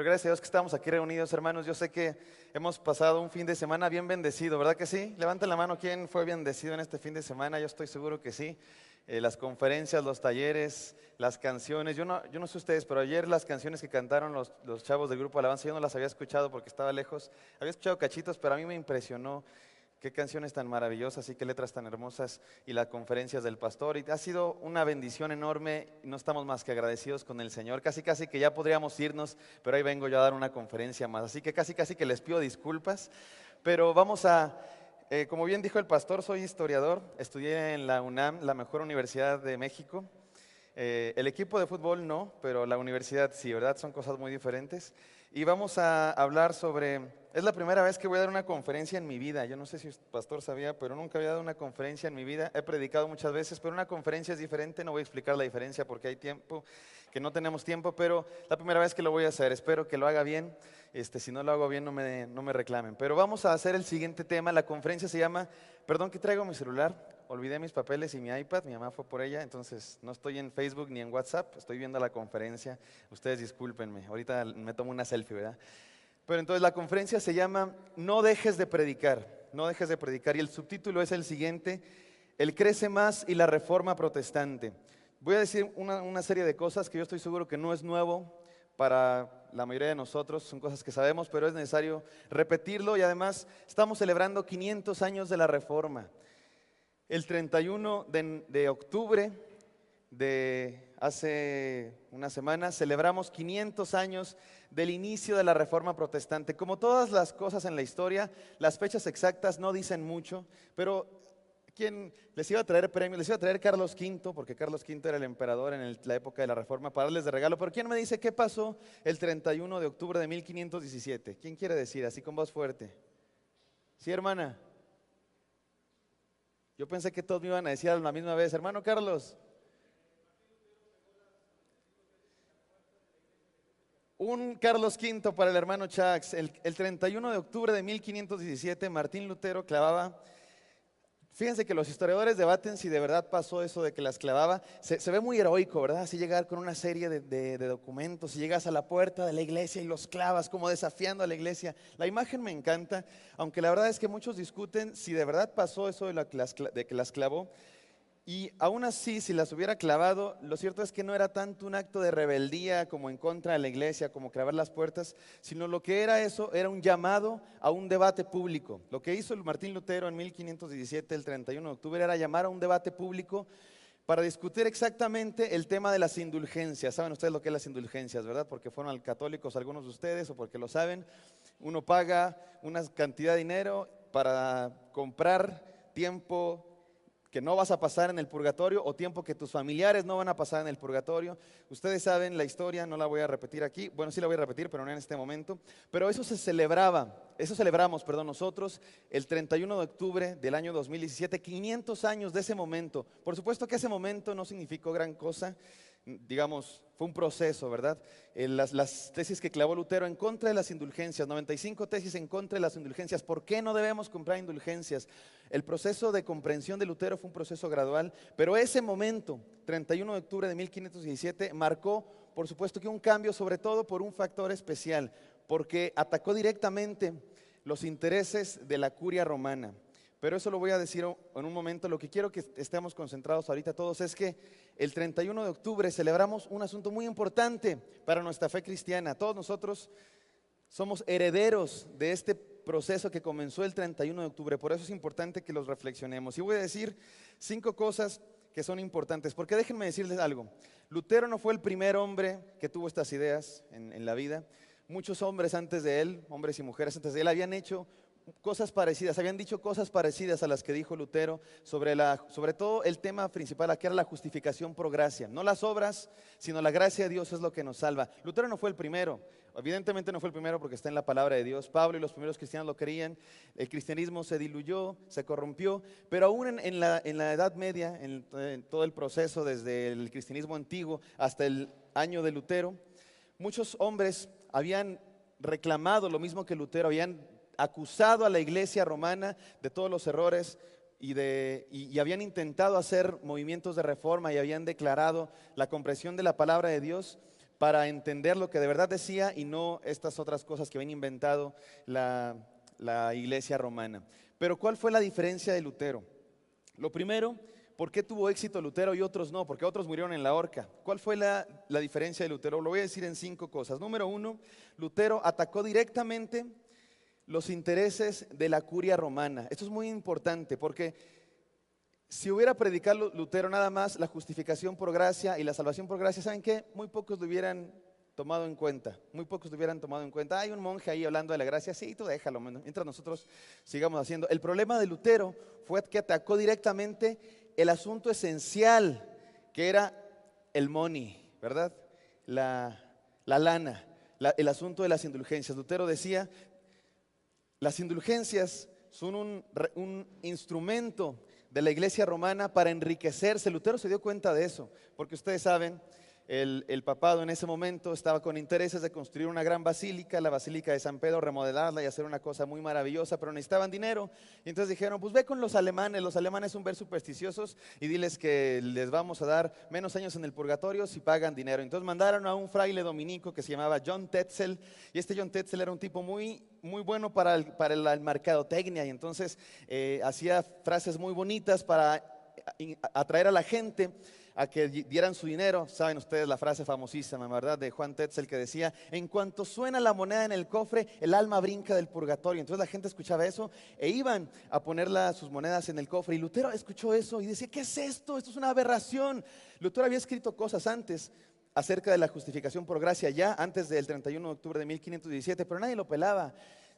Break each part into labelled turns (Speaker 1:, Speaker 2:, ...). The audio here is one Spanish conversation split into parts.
Speaker 1: Bueno, gracias a Dios que estamos aquí reunidos, hermanos. Yo sé que hemos pasado un fin de semana bien bendecido, ¿verdad que sí? Levanten la mano, ¿quién fue bendecido en este fin de semana? Yo estoy seguro que sí. Las conferencias, los talleres, las canciones. Yo no sé ustedes, pero ayer las canciones que cantaron los chavos del grupo Alabanza, yo no las había escuchado porque estaba lejos. Había escuchado cachitos, pero a mí me impresionó. Qué canciones tan maravillosas y qué letras tan hermosas y las conferencias del pastor. Y ha sido una bendición enorme y no estamos más que agradecidos con el Señor. Casi casi que ya podríamos irnos, pero ahí vengo yo a dar una conferencia más. Así que casi casi que les pido disculpas. Pero como bien dijo el pastor, soy historiador. Estudié en la UNAM, la mejor universidad de México. El equipo de fútbol no, pero la universidad sí, ¿verdad? Son cosas muy diferentes. Y vamos a hablar es la primera vez que voy a dar una conferencia en mi vida. Yo no sé si el pastor sabía, pero nunca había dado una conferencia en mi vida. He predicado muchas veces, pero una conferencia es diferente. No voy a explicar la diferencia porque hay tiempo, que no tenemos tiempo, pero la primera vez que lo voy a hacer. Espero que lo haga bien. Si no lo hago bien, no me reclamen. Pero vamos a hacer el siguiente tema. La conferencia se llama, perdón que traigo mi celular. Olvidé mis papeles y mi iPad, mi mamá fue por ella, entonces no estoy en Facebook ni en WhatsApp, estoy viendo la conferencia. Ustedes discúlpenme, ahorita me tomo una selfie, ¿verdad? Pero entonces la conferencia se llama No dejes de predicar, no dejes de predicar. Y el subtítulo es el siguiente: El crece más y la reforma protestante. Voy a decir una serie de cosas que yo estoy seguro que no es nuevo para la mayoría de nosotros, son cosas que sabemos, pero es necesario repetirlo. Y además estamos celebrando 500 años de la reforma. El 31 de octubre de hace una semana celebramos 500 años del inicio de la Reforma Protestante. Como todas las cosas en la historia, las fechas exactas no dicen mucho, pero ¿quién les iba a traer premios? Les iba a traer Carlos V, porque Carlos V era el emperador en la época de la Reforma, para darles de regalo. Pero ¿quién me dice qué pasó el 31 de octubre de 1517? ¿Quién quiere decir, así con voz fuerte? Sí, hermana. Yo pensé que todos me iban a decir a la misma vez, hermano Carlos. Un Carlos V para el hermano Chax. El 31 de octubre de 1517, Martín Lutero clavaba. Fíjense que los historiadores debaten si de verdad pasó eso de que las clavaba. Se ve muy heroico, ¿verdad? Así llegar con una serie de documentos y llegas a la puerta de la iglesia y los clavas como desafiando a la iglesia. La imagen me encanta, aunque la verdad es que muchos discuten si de verdad pasó eso de que las clavó. Y aún así, si las hubiera clavado, lo cierto es que no era tanto un acto de rebeldía como en contra de la iglesia, como clavar las puertas, sino lo que era eso era un llamado a un debate público. Lo que hizo el Martín Lutero en 1517, el 31 de octubre, era llamar a un debate público para discutir exactamente el tema de las indulgencias. Saben ustedes lo que es las indulgencias, ¿verdad? Porque fueron católicos algunos de ustedes o porque lo saben. Uno paga una cantidad de dinero para comprar tiempo que no vas a pasar en el purgatorio o tiempo que tus familiares no van a pasar en el purgatorio. Ustedes saben la historia, no la voy a repetir aquí. Bueno, sí la voy a repetir, pero no en este momento. Pero eso celebramos, nosotros el 31 de octubre del año 2017, 500 años de ese momento. Por supuesto que ese momento no significó gran cosa. Digamos, fue un proceso, ¿verdad? Las tesis que clavó Lutero en contra de las indulgencias, 95 tesis en contra de las indulgencias. ¿Por qué no debemos comprar indulgencias? El proceso de comprensión de Lutero fue un proceso gradual, pero ese momento, 31 de octubre de 1517, marcó, por supuesto, que un cambio, sobre todo por un factor especial, porque atacó directamente los intereses de la curia romana. Pero eso lo voy a decir en un momento. Lo que quiero que estemos concentrados ahorita todos es que el 31 de octubre celebramos un asunto muy importante para nuestra fe cristiana. Todos nosotros somos herederos de este proceso que comenzó el 31 de octubre. Por eso es importante que los reflexionemos. Y voy a decir 5 cosas que son importantes. Porque déjenme decirles algo. Lutero no fue el primer hombre que tuvo estas ideas en la vida. Muchos hombres antes de él, hombres y mujeres antes de él, habían hecho cosas parecidas, habían dicho cosas parecidas a las que dijo Lutero sobre todo el tema principal, que era la justificación por gracia. No las obras, sino la gracia de Dios es lo que nos salva. Lutero no fue el primero, evidentemente no fue el primero porque está en la palabra de Dios. Pablo y los primeros cristianos lo creían. El cristianismo se diluyó, se corrompió, pero aún en la Edad Media, en todo el proceso desde el cristianismo antiguo hasta el año de Lutero, muchos hombres habían reclamado lo mismo que Lutero, habían acusado a la iglesia romana de todos los errores y habían intentado hacer movimientos de reforma y habían declarado la comprensión de la palabra de Dios para entender lo que de verdad decía y no estas otras cosas que habían inventado la iglesia romana. Pero ¿cuál fue la diferencia de Lutero? Lo primero, ¿por qué tuvo éxito Lutero y otros no? Porque otros murieron en la horca. ¿Cuál fue la diferencia de Lutero? Lo voy a decir en 5 cosas. Número 1, Lutero atacó directamente los intereses de la curia romana. Esto es muy importante porque si hubiera predicado Lutero nada más la justificación por gracia y la salvación por gracia, ¿saben qué? Muy pocos lo hubieran tomado en cuenta. Muy pocos lo hubieran tomado en cuenta. Hay un monje ahí hablando de la gracia, sí, tú déjalo, mientras nosotros sigamos haciendo. El problema de Lutero fue que atacó directamente el asunto esencial, que era el money, ¿verdad? La lana, el asunto de las indulgencias. Lutero decía, las indulgencias son un instrumento de la iglesia romana para enriquecerse. Lutero se dio cuenta de eso, porque ustedes saben, el papado en ese momento estaba con intereses de construir una gran basílica, la Basílica de San Pedro, remodelarla y hacer una cosa muy maravillosa, pero necesitaban dinero. Y entonces dijeron, pues ve con los alemanes son ver supersticiosos y diles que les vamos a dar menos años en el purgatorio si pagan dinero. Entonces mandaron a un fraile dominico que se llamaba John Tetzel, y este John Tetzel era un tipo muy bueno para la mercadotecnia, y entonces hacía frases muy bonitas para atraer a la gente a que dieran su dinero. Saben ustedes la frase famosísima, ¿verdad?, de Juan Tetzel, que decía, en cuanto suena la moneda en el cofre, el alma brinca del purgatorio. Entonces la gente escuchaba eso e iban a poner sus monedas en el cofre, y Lutero escuchó eso y decía, ¿qué es esto? Esto es una aberración. Lutero había escrito cosas antes acerca de la justificación por gracia, ya antes del 31 de octubre de 1517, pero nadie lo pelaba.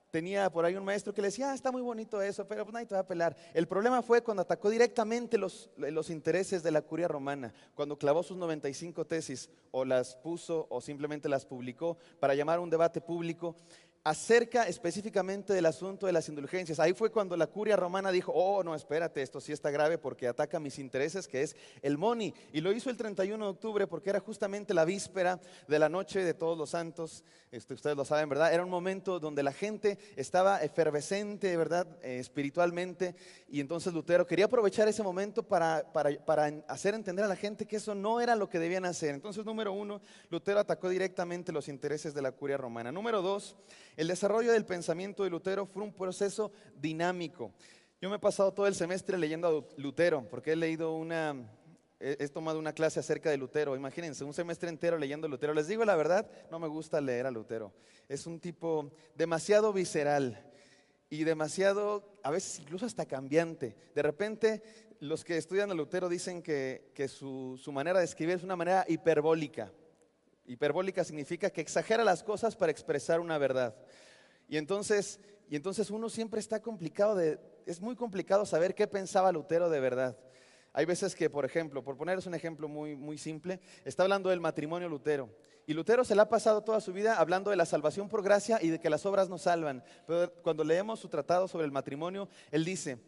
Speaker 1: Tenía por ahí un maestro que le decía, está muy bonito eso, pero pues nadie te va a pelar. El problema fue cuando atacó directamente los intereses de la curia romana, cuando clavó sus 95 tesis, o las puso o simplemente las publicó para llamar a un debate público acerca específicamente del asunto de las indulgencias. Ahí fue cuando la curia romana dijo, oh, no, espérate, esto sí está grave porque ataca mis intereses, que es el money. Y lo hizo el 31 de octubre porque era justamente la víspera de la noche de Todos los Santos. Ustedes lo saben, ¿verdad? Era un momento donde la gente estaba efervescente, ¿verdad? Espiritualmente. Y entonces Lutero quería aprovechar ese momento para hacer entender a la gente que eso no era lo que debían hacer. Entonces, número 1, Lutero atacó directamente los intereses de la curia romana. Número 2, el desarrollo del pensamiento de Lutero fue un proceso dinámico. Yo me he pasado todo el semestre leyendo a Lutero, porque he tomado una clase acerca de Lutero. Imagínense, un semestre entero leyendo a Lutero. Les digo la verdad, no me gusta leer a Lutero. Es un tipo demasiado visceral y demasiado, a veces incluso hasta cambiante. De repente, los que estudian a Lutero dicen que su manera de escribir es una manera hiperbólica. Hiperbólica significa que exagera las cosas para expresar una verdad. Y entonces uno siempre está es muy complicado saber qué pensaba Lutero de verdad. Hay veces que, por ejemplo, por ponerles un ejemplo muy simple, está hablando del matrimonio Lutero. Y Lutero se la ha pasado toda su vida hablando de la salvación por gracia y de que las obras no salvan. Pero cuando leemos su tratado sobre el matrimonio, él dice,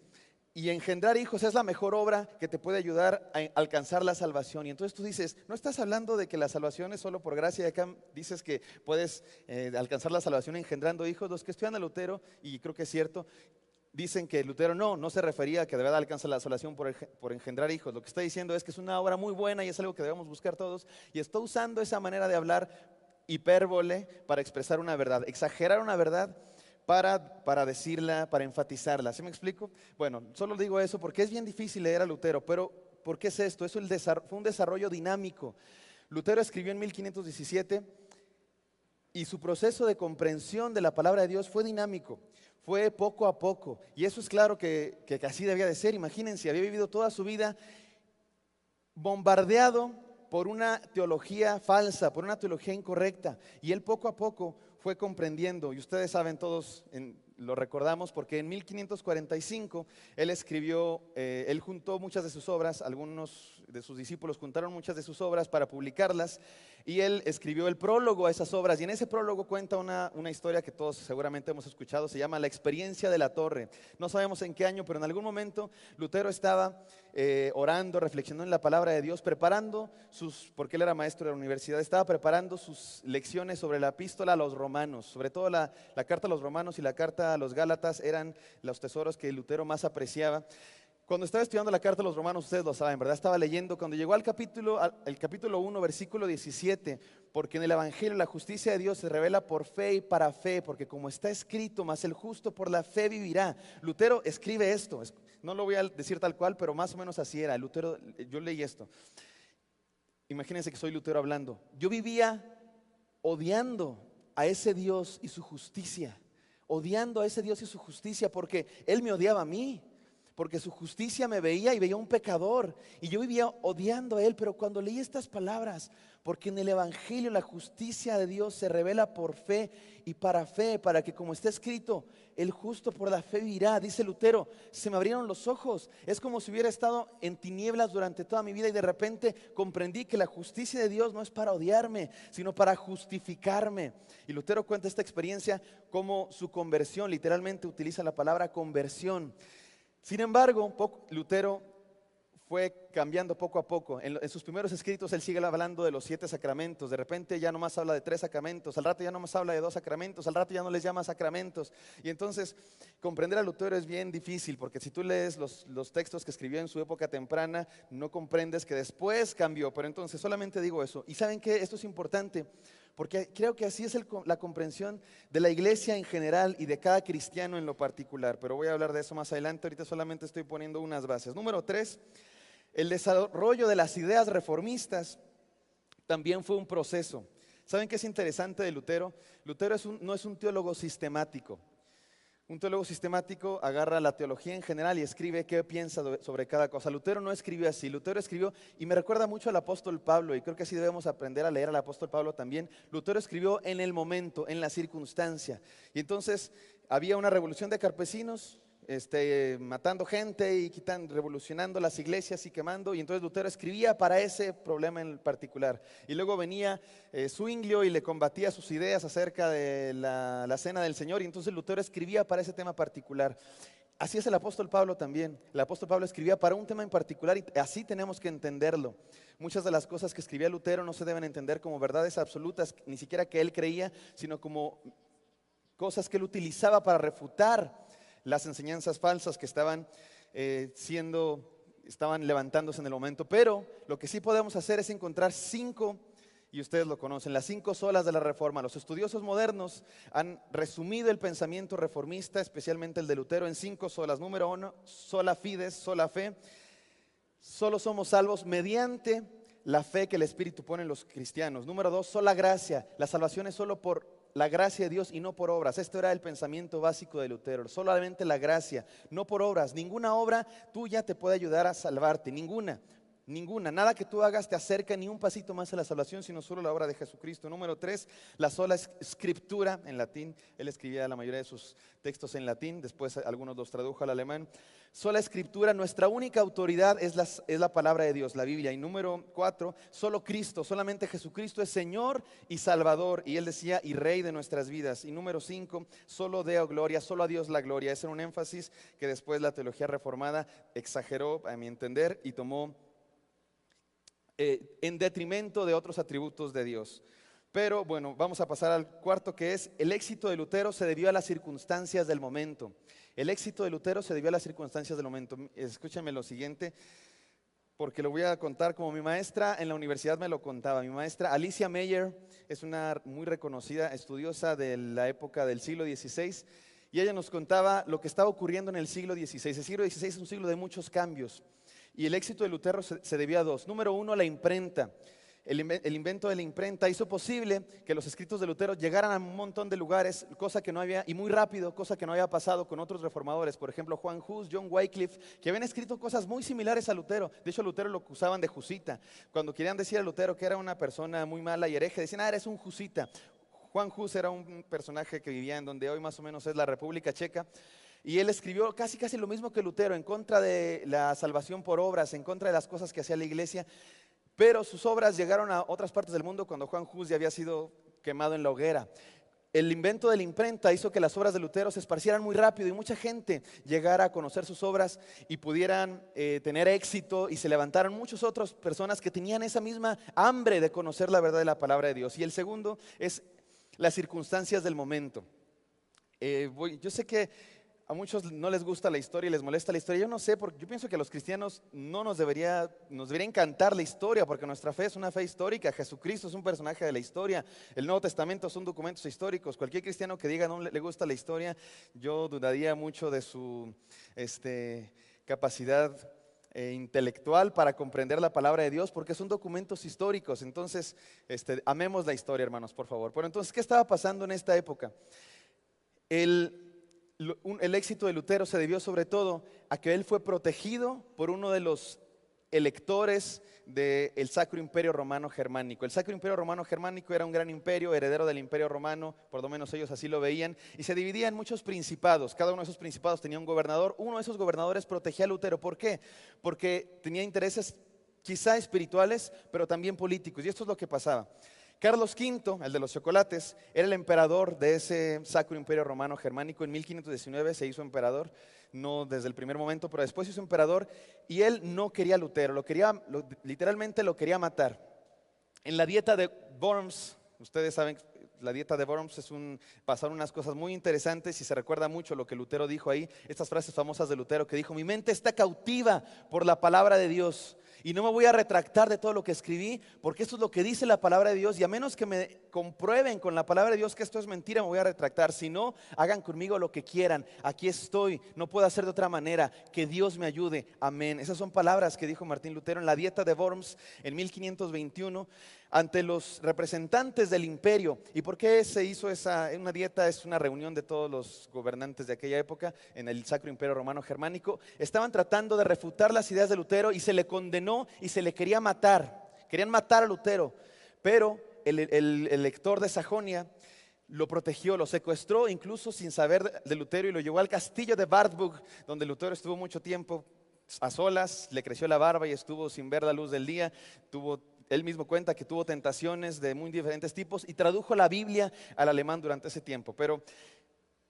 Speaker 1: y engendrar hijos es la mejor obra que te puede ayudar a alcanzar la salvación. Y entonces tú dices, no estás hablando de que la salvación es solo por gracia, y acá dices que puedes alcanzar la salvación engendrando hijos. Los que estudian a Lutero, y creo que es cierto, dicen que Lutero no se refería a que de verdad alcanza la salvación por engendrar hijos. Lo que está diciendo es que es una obra muy buena y es algo que debemos buscar todos, y está usando esa manera de hablar hipérbole para expresar una verdad, exagerar una verdad para decirla, para enfatizarla. ¿Sí me explico? Bueno, solo digo eso porque es bien difícil leer a Lutero, pero ¿por qué es esto? Fue un desarrollo dinámico. Lutero escribió en 1517 y su proceso de comprensión de la palabra de Dios fue dinámico, fue poco a poco. Y eso es claro que así debía de ser. Imagínense, había vivido toda su vida bombardeado por una teología falsa, por una teología incorrecta, y él poco a poco fue comprendiendo. Y ustedes saben todos, lo recordamos porque en 1545 él juntó muchas de sus obras, algunos de sus discípulos juntaron muchas de sus obras para publicarlas, y él escribió el prólogo a esas obras, y en ese prólogo cuenta una historia que todos seguramente hemos escuchado. Se llama La experiencia de la torre. No sabemos en qué año, pero en algún momento Lutero estaba orando, reflexionando en la palabra de Dios, porque él era maestro de la universidad, estaba preparando sus lecciones sobre la epístola a los romanos. Sobre todo la carta a los romanos y la carta a los gálatas eran los tesoros que Lutero más apreciaba. Cuando estaba estudiando la carta a los romanos, ustedes lo saben, ¿verdad? Estaba leyendo, cuando llegó el capítulo 1, versículo 17, porque en el Evangelio la justicia de Dios se revela por fe y para fe, porque como está escrito, mas el justo por la fe vivirá. Lutero escribe esto, no lo voy a decir tal cual, pero más o menos así era. Lutero, yo leí esto. Imagínense que soy Lutero hablando. Yo vivía odiando a ese Dios y su justicia, odiando a ese Dios y su justicia, porque Él me odiaba a mí. Porque su justicia me veía y veía un pecador. Y yo vivía odiando a Él. Pero cuando leí estas palabras, porque en el Evangelio la justicia de Dios se revela por fe y para fe, para que como está escrito, el justo por la fe vivirá, dice Lutero, se me abrieron los ojos. Es como si hubiera estado en tinieblas durante toda mi vida y de repente comprendí que la justicia de Dios no es para odiarme, sino para justificarme. Y Lutero cuenta esta experiencia como su conversión, literalmente utiliza la palabra conversión. Sin embargo, Lutero fue cambiando poco a poco. En sus primeros escritos él sigue hablando de los 7 sacramentos. De repente ya nomás habla de 3 sacramentos. Al rato ya nomás habla de 2 sacramentos. Al rato ya no les llama sacramentos. Y entonces comprender a Lutero es bien difícil, porque si tú lees los textos que escribió en su época temprana, no comprendes que después cambió. Pero entonces solamente digo eso. Y ¿saben qué? Esto es importante, porque creo que así es la comprensión de la iglesia en general y de cada cristiano en lo particular. Pero voy a hablar de eso más adelante. Ahorita solamente estoy poniendo unas bases. Número 3, el desarrollo de las ideas reformistas también fue un proceso. ¿Saben qué es interesante de Lutero? Lutero no es un teólogo sistemático. Un teólogo sistemático agarra la teología en general y escribe qué piensa sobre cada cosa. Lutero no escribió así. Lutero escribió, y me recuerda mucho al apóstol Pablo, y creo que así debemos aprender a leer al apóstol Pablo también. Lutero escribió en el momento, en la circunstancia. Y entonces había una revolución de campesinos, matando gente y revolucionando las iglesias y quemando, y entonces Lutero escribía para ese problema en particular. Y luego venía Zwinglio y le combatía sus ideas acerca de la cena del Señor, y entonces Lutero escribía para ese tema particular. Así es el apóstol Pablo también. El apóstol Pablo escribía para un tema en particular y así tenemos que entenderlo. Muchas de las cosas que escribía Lutero no se deben entender como verdades absolutas, ni siquiera que él creía, sino como cosas que él utilizaba para refutar las enseñanzas falsas que estaban levantándose en el momento. Pero lo que sí podemos hacer es encontrar 5, y ustedes lo conocen, las 5 solas de la Reforma. Los estudiosos modernos han resumido el pensamiento reformista, especialmente el de Lutero, en 5 solas. Número 1, sola fides, sola fe. Solo somos salvos mediante la fe que el Espíritu pone en los cristianos. Número 2, sola gracia. La salvación es solo por la gracia de Dios y no por obras. Este era el pensamiento básico de Lutero. Solamente la gracia, no por obras. Ninguna obra tuya te puede ayudar a salvarte. Ninguna. Nada que tú hagas te acerca ni un pasito más a la salvación, sino solo la obra de Jesucristo. Número 3, la sola escritura en latín. Él escribía la mayoría de sus textos en latín, después algunos los tradujo al alemán. Sola escritura, nuestra única autoridad es la palabra de Dios, la Biblia. Y número 4, solo Cristo, solamente Jesucristo es Señor y Salvador. Y él decía, y Rey de nuestras vidas. Y número 5, solo Deo gloria, solo a Dios la gloria. Ese era un énfasis que después la teología reformada exageró, a mi entender, y tomó en detrimento de otros atributos de Dios. Pero bueno, vamos a pasar al cuarto, que es el éxito de Lutero se debió a las circunstancias del momento. El éxito de Lutero se debió a las circunstancias del momento. Escúchame lo siguiente, porque lo voy a contar como mi maestra en la universidad me lo contaba. Mi maestra Alicia Meyer es una muy reconocida estudiosa de la época del siglo XVI, y ella nos contaba lo que estaba ocurriendo en el siglo XVI. El siglo XVI es un siglo de muchos cambios. Y el éxito de Lutero se debió a 2. Número 1, la imprenta. El invento de la imprenta hizo posible que los escritos de Lutero llegaran a un montón de lugares, cosa que no había, y muy rápido, cosa que no había pasado con otros reformadores. Por ejemplo, Juan Hus, John Wycliffe, que habían escrito cosas muy similares a Lutero. De hecho, a Lutero lo acusaban de jusita. Cuando querían decir a Lutero que era una persona muy mala y hereje, decían, eres un jusita. Juan Hus era un personaje que vivía en donde hoy más o menos es la República Checa. Y él escribió casi lo mismo que Lutero, en contra de la salvación por obras, en contra de las cosas que hacía la iglesia. Pero sus obras llegaron a otras partes del mundo cuando Juan Hus ya había sido quemado en la hoguera. El invento de la imprenta hizo que las obras de Lutero se esparcieran muy rápido y mucha gente llegara a conocer sus obras y pudieran tener éxito, y se levantaron muchas otras personas que tenían esa misma hambre de conocer la verdad de la palabra de Dios. Y el segundo es las circunstancias del momento. Yo sé que a muchos no les gusta la historia y les molesta la historia. Yo no sé, porque yo pienso que a los cristianos no nos debería encantar la historia, porque nuestra fe es una fe histórica. Jesucristo es un personaje de la historia. El Nuevo Testamento son documentos históricos. Cualquier cristiano que diga no le gusta la historia, yo dudaría mucho de su capacidad intelectual para comprender la palabra de Dios, porque son documentos históricos. Entonces, amemos la historia, hermanos, por favor. Pero entonces, ¿qué estaba pasando en esta época? El éxito de Lutero se debió sobre todo a que él fue protegido por uno de los electores del Sacro Imperio Romano Germánico. El Sacro Imperio Romano Germánico era un gran imperio, heredero del Imperio Romano, por lo menos ellos así lo veían, y se dividía en muchos principados. Cada uno de esos principados tenía un gobernador. Uno de esos gobernadores protegía a Lutero. ¿Por qué? Porque tenía intereses quizá espirituales, pero también políticos. Y esto es lo que pasaba. Carlos V, el de los chocolates, era el emperador de ese Sacro Imperio Romano Germánico. En 1519 se hizo emperador, no desde el primer momento, pero después se hizo emperador, y él no quería a Lutero, literalmente lo quería matar. En la dieta de Worms, ustedes saben, la dieta de Worms pasaron unas cosas muy interesantes y se recuerda mucho lo que Lutero dijo ahí, estas frases famosas de Lutero que dijo: mi mente está cautiva por la palabra de Dios. Y no me voy a retractar de todo lo que escribí, porque esto es lo que dice la palabra de Dios. Y a menos que me comprueben con la palabra de Dios que esto es mentira, me voy a retractar. Si no, hagan conmigo lo que quieran. Aquí estoy, no puedo hacer de otra manera. Que Dios me ayude. Amén. Esas son palabras que dijo Martín Lutero en la dieta de Worms en 1521 ante los representantes del imperio. ¿Y por qué se hizo una dieta? Es una reunión de todos los gobernantes de aquella época en el Sacro Imperio Romano Germánico. Estaban tratando de refutar las ideas de Lutero y se le condenó y se le quería matar. Querían matar a Lutero, pero el elector de Sajonia lo protegió, lo secuestró incluso sin saber de Lutero, y lo llevó al castillo de Wartburg, donde Lutero estuvo mucho tiempo a solas. Le creció la barba y estuvo sin ver la luz del día. Él mismo cuenta que tuvo tentaciones de muy diferentes tipos y tradujo la Biblia al alemán durante ese tiempo. Pero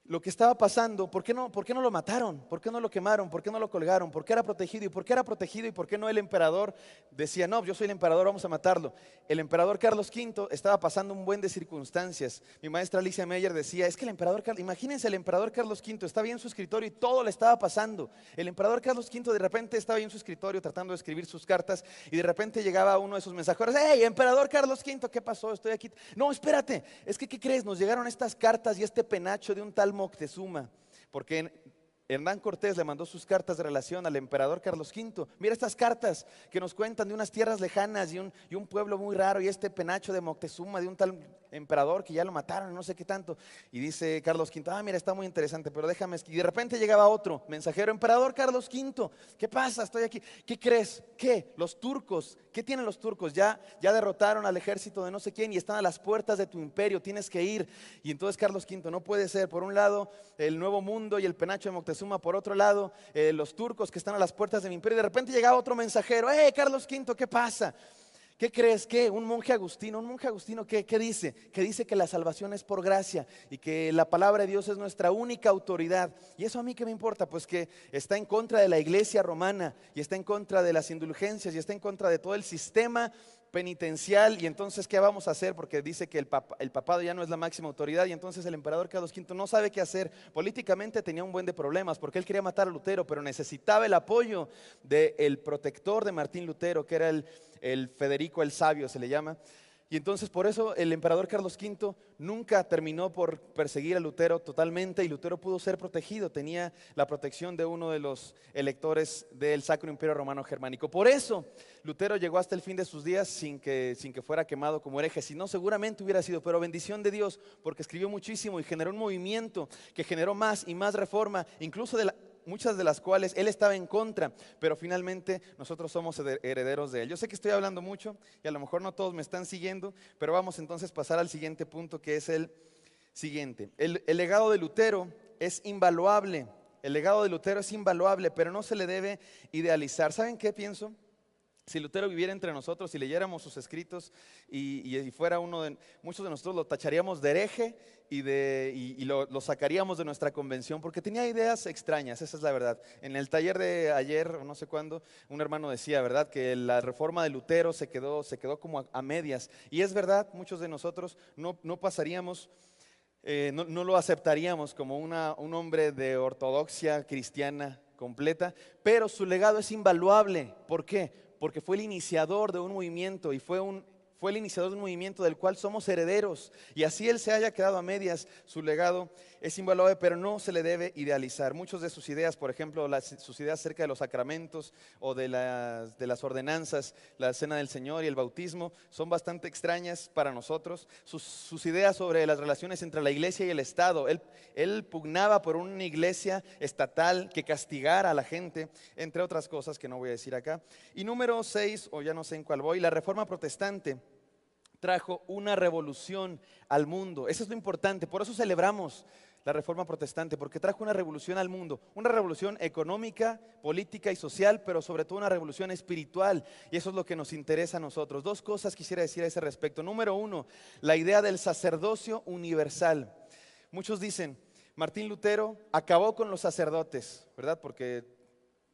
Speaker 1: lo que estaba pasando, ¿por qué no lo mataron? ¿Por qué no lo quemaron? ¿Por qué no lo colgaron? ¿Por qué era protegido? ¿Y por qué era protegido? ¿Y por qué no el emperador decía: no, yo soy el emperador, vamos a matarlo? El emperador Carlos V estaba pasando un buen de circunstancias. Mi maestra Alicia Meyer decía: es que el emperador Carlos, imagínense, el emperador Carlos V estaba ahí en su escritorio y todo le estaba pasando. El emperador Carlos V de repente estaba ahí en su escritorio tratando de escribir sus cartas, y de repente llegaba uno de sus mensajeros: hey, emperador Carlos V, ¿qué pasó? Estoy aquí. No, espérate, es que ¿qué crees? Nos llegaron estas cartas y este penacho de un tal Moctezuma, porque Hernán Cortés le mandó sus cartas de relación al emperador Carlos V. Mira estas cartas que nos cuentan de unas tierras lejanas y un pueblo muy raro, y este penacho de Moctezuma, de un tal emperador que ya lo mataron, no sé qué tanto. Y dice Carlos V: mira, está muy interesante, pero déjame. Y de repente llegaba otro mensajero: emperador Carlos V, ¿qué pasa? Estoy aquí. ¿Qué crees? ¿Qué? Los turcos. ¿Qué tienen los turcos? Ya derrotaron al ejército de no sé quién y están a las puertas de tu imperio, tienes que ir. Y entonces Carlos V: no puede ser. Por un lado el Nuevo Mundo y el penacho de Moctezuma, por otro lado los turcos que están a las puertas de mi imperio. Y de repente llegaba otro mensajero: Carlos V, ¿qué pasa? ¿Qué crees? ¿Qué? Un monje agustino. ¿Qué dice? Que dice que la salvación es por gracia y que la palabra de Dios es nuestra única autoridad. ¿Y eso a mí qué me importa? Pues que está en contra de la iglesia romana, y está en contra de las indulgencias, y está en contra de todo el sistema penitencial. Y entonces, ¿qué vamos a hacer? Porque dice que el papado ya no es la máxima autoridad, y entonces el emperador Carlos V no sabe qué hacer. Políticamente tenía un buen de problemas, porque él quería matar a Lutero, pero necesitaba el apoyo del protector de Martín Lutero, que era el Federico el Sabio, se le llama. Y entonces por eso el emperador Carlos V nunca terminó por perseguir a Lutero totalmente, y Lutero pudo ser protegido. Tenía la protección de uno de los electores del Sacro Imperio Romano Germánico. Por eso Lutero llegó hasta el fin de sus días sin que fuera quemado como hereje. Si no, seguramente hubiera sido, pero bendición de Dios, porque escribió muchísimo y generó un movimiento que generó más y más reforma, incluso muchas de las cuales él estaba en contra, pero finalmente nosotros somos herederos de él. Yo sé que estoy hablando mucho y a lo mejor no todos me están siguiendo, pero vamos entonces a pasar al siguiente punto, que es el siguiente. El legado de Lutero es invaluable. El legado de Lutero es invaluable, pero no se le debe idealizar. ¿Saben qué pienso? Si Lutero viviera entre nosotros y leyéramos sus escritos y fuera muchos de nosotros lo tacharíamos de hereje y lo sacaríamos de nuestra convención, porque tenía ideas extrañas, esa es la verdad. En el taller de ayer, o no sé cuándo, un hermano decía, ¿verdad?, que la reforma de Lutero se quedó como a medias. Y es verdad, muchos de nosotros no pasaríamos no lo aceptaríamos como un hombre de ortodoxia cristiana completa, pero su legado es invaluable. ¿Por qué? Porque fue el iniciador de un movimiento y fue el iniciador de un movimiento del cual somos herederos. Y así él se haya quedado a medias, su legado es invaluable, pero no se le debe idealizar. Muchas de sus ideas, por ejemplo, sus ideas acerca de los sacramentos o de las ordenanzas, la cena del Señor y el bautismo, son bastante extrañas para nosotros. Sus ideas sobre las relaciones entre la iglesia y el Estado, él pugnaba por una iglesia estatal que castigara a la gente, entre otras cosas que no voy a decir acá. Y número 6, o ya no sé en cuál voy, la Reforma Protestante trajo una revolución al mundo. Eso es lo importante, por eso celebramos la Reforma Protestante, porque trajo una revolución al mundo, una revolución económica, política y social, pero sobre todo una revolución espiritual, y eso es lo que nos interesa a nosotros. Dos cosas quisiera decir a ese respecto. Número uno, la idea del sacerdocio universal. Muchos dicen, Martín Lutero acabó con los sacerdotes, ¿verdad? Porque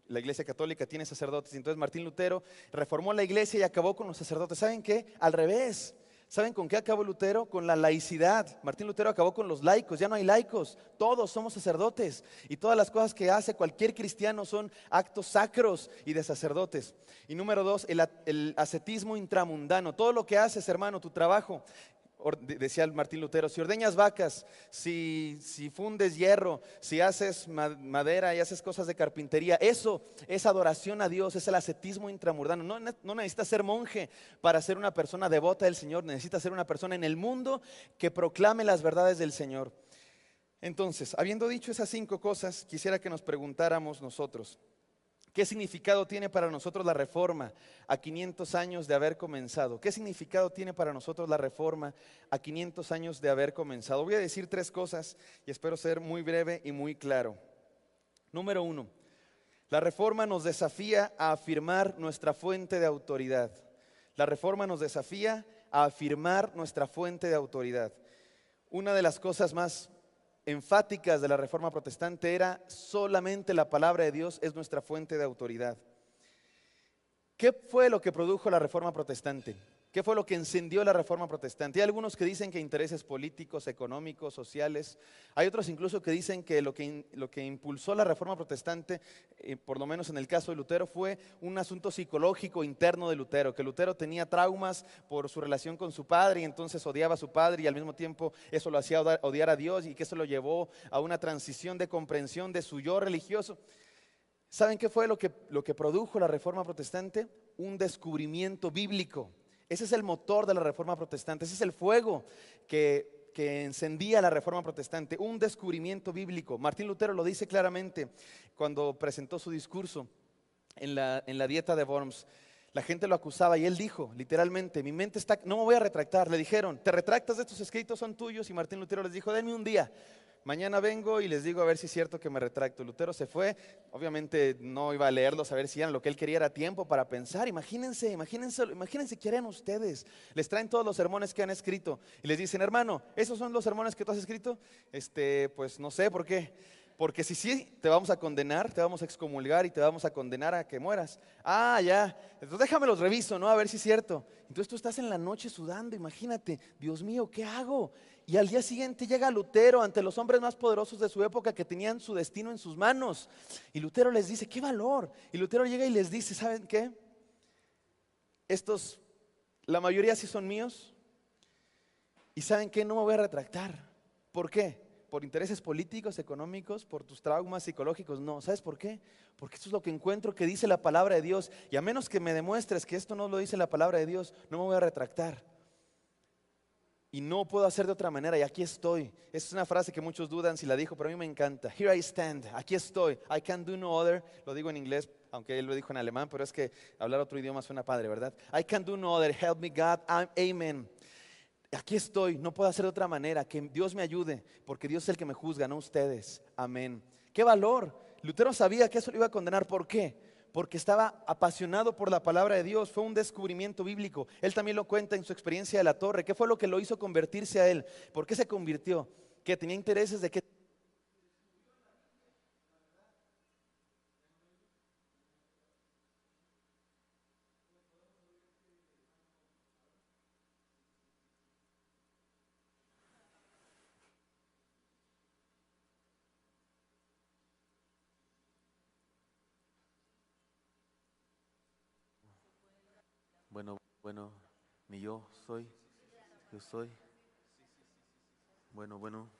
Speaker 1: la Iglesia Católica tiene sacerdotes, entonces Martín Lutero reformó la iglesia y acabó con los sacerdotes. ¿Saben qué? Al revés. ¿Saben con qué acabó Lutero? Con la laicidad. Martín Lutero acabó con los laicos, ya no hay laicos, todos somos sacerdotes y todas las cosas que hace cualquier cristiano son actos sacros y de sacerdotes. Y número dos, el ascetismo intramundano. Todo lo que haces, hermano, tu trabajo, decía Martín Lutero, si ordeñas vacas, si fundes hierro, si haces madera y haces cosas de carpintería, eso es adoración a Dios, es el ascetismo intramundano. No necesitas ser monje para ser una persona devota del Señor, necesitas ser una persona en el mundo que proclame las verdades del Señor. Entonces, habiendo dicho esas 5 cosas, quisiera que nos preguntáramos nosotros, ¿qué significado tiene para nosotros la reforma a 500 años de haber comenzado? ¿Qué significado tiene para nosotros la reforma a 500 años de haber comenzado? Voy a decir 3 cosas y espero ser muy breve y muy claro. Número 1, la reforma nos desafía a afirmar nuestra fuente de autoridad. La reforma nos desafía a afirmar nuestra fuente de autoridad. Una de las cosas más enfáticas de la Reforma Protestante era solamente la palabra de Dios es nuestra fuente de autoridad. ¿Qué fue lo que produjo la Reforma Protestante? ¿Qué fue lo que encendió la Reforma Protestante? Hay algunos que dicen que intereses políticos, económicos, sociales. Hay otros incluso que dicen que lo que impulsó la Reforma Protestante, por lo menos en el caso de Lutero, fue un asunto psicológico interno de Lutero, que Lutero tenía traumas por su relación con su padre y entonces odiaba a su padre y al mismo tiempo eso lo hacía odiar a Dios y que eso lo llevó a una transición de comprensión de su yo religioso. ¿Saben qué fue lo que produjo la Reforma Protestante? Un descubrimiento bíblico. Ese es el motor de la Reforma Protestante, ese es el fuego que encendía la Reforma Protestante, un descubrimiento bíblico. Martín Lutero lo dice claramente cuando presentó su discurso en la dieta de Worms. La gente lo acusaba y él dijo, literalmente, mi mente está, no me voy a retractar. Le dijeron, ¿te retractas de estos escritos? Son tuyos. Y Martín Lutero les dijo, denme un día. Mañana vengo y les digo a ver si es cierto que me retracto. Lutero se fue, obviamente no iba a leerlos a ver si eran lo que él quería, era tiempo para pensar. Imagínense qué harían ustedes. Les traen todos los sermones que han escrito y les dicen, hermano, ¿esos son los sermones que tú has escrito? Pues no sé por qué. Porque si sí, te vamos a condenar, te vamos a excomulgar y te vamos a condenar a que mueras. Ah, ya. Entonces déjame los reviso, ¿no? A ver si es cierto. Entonces tú estás en la noche sudando, imagínate, Dios mío, ¿qué hago? Y al día siguiente llega Lutero ante los hombres más poderosos de su época que tenían su destino en sus manos. Y Lutero les dice, ¡qué valor! Y Lutero llega y les dice, ¿saben qué? La mayoría sí son míos. ¿Y saben qué? No me voy a retractar. ¿Por qué? ¿Por intereses políticos, económicos, por tus traumas psicológicos? No, ¿sabes por qué? Porque esto es lo que encuentro que dice la palabra de Dios. Y a menos que me demuestres que esto no lo dice la palabra de Dios, no me voy a retractar. Y no puedo hacer de otra manera, y aquí estoy. Esa es una frase que muchos dudan si la dijo, pero a mí me encanta. Here I stand, aquí estoy. I can do no other. Lo digo en inglés, aunque él lo dijo en alemán, pero es que hablar otro idioma suena padre, ¿verdad? I can do no other, help me God, amen. Aquí estoy, no puedo hacer de otra manera, que Dios me ayude, porque Dios es el que me juzga, no ustedes. Amén. ¡Qué valor! Lutero sabía que eso lo iba a condenar. ¿Por qué? Porque estaba apasionado por la palabra de Dios. Fue un descubrimiento bíblico. Él también lo cuenta en su experiencia de la torre. ¿Qué fue lo que lo hizo convertirse a él? ¿Por qué se convirtió? Que tenía intereses de que
Speaker 2: Bueno, bueno, mi yo soy, yo soy. Bueno, bueno,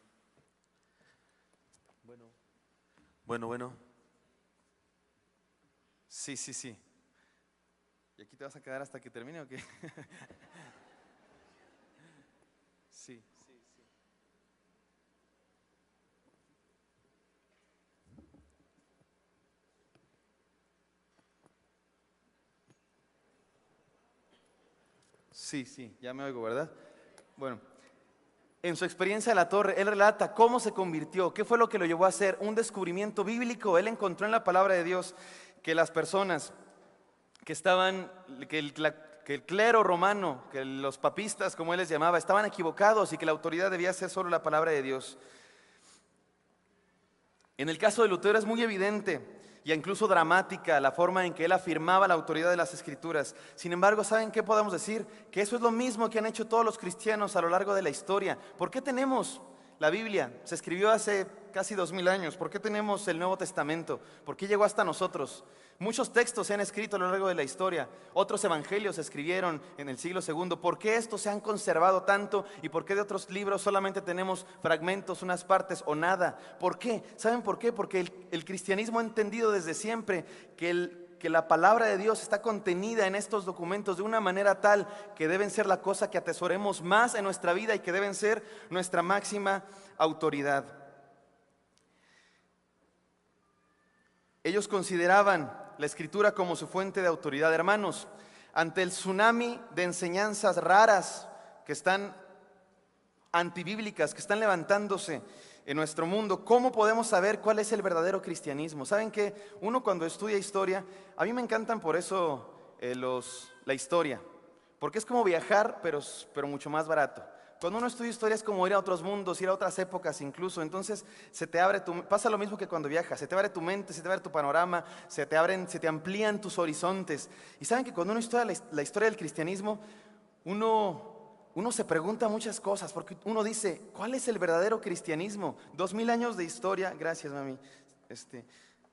Speaker 2: bueno, bueno, bueno. Sí, sí, sí. ¿Y aquí te vas a quedar hasta que termine o qué? Sí, sí, sí. Sí, sí, ya me oigo, ¿verdad? Bueno, en su experiencia en la torre, él relata cómo se convirtió, qué fue lo que lo llevó a hacer un descubrimiento bíblico. Él encontró en la palabra de Dios que las personas que estaban, que el clero romano, que los papistas, como él les llamaba, estaban equivocados y que la autoridad debía ser solo la palabra de Dios. En el caso de Lutero es muy evidente y incluso dramática la forma en que él afirmaba la autoridad de las Escrituras. Sin embargo, ¿saben qué podemos decir? Que eso es lo mismo que han hecho todos los cristianos a lo largo de la historia. ¿Por qué tenemos la Biblia? Se escribió hace casi 2000 años. ¿Por qué tenemos el Nuevo Testamento? ¿Por qué llegó hasta nosotros? Muchos textos se han escrito a lo largo de la historia. Otros evangelios se escribieron en el siglo segundo. ¿Por qué estos se han conservado tanto? ¿Y por qué de otros libros solamente tenemos fragmentos, unas partes o nada? ¿Por qué? ¿Saben por qué? Porque el cristianismo ha entendido desde siempre que la palabra de Dios está contenida en estos documentos de una manera tal que deben ser la cosa que atesoremos más en nuestra vida y que deben ser nuestra máxima autoridad. Ellos consideraban la escritura como su fuente de autoridad. Hermanos, ante el tsunami de enseñanzas raras que están antibíblicas, que están levantándose en nuestro mundo, ¿cómo podemos saber cuál es el verdadero cristianismo? ¿Saben que uno cuando estudia historia, a mí me encantan por eso la historia, porque es como viajar, pero mucho más barato. Cuando uno estudia historia es como ir a otros mundos, ir a otras épocas incluso. Entonces pasa lo mismo que cuando viajas, se te abre tu mente, se te abre tu panorama, se te amplían tus horizontes. Y saben que cuando uno estudia la historia del cristianismo, uno se pregunta muchas cosas, porque uno dice, ¿cuál es el verdadero cristianismo? 2000 años de historia, gracias mami,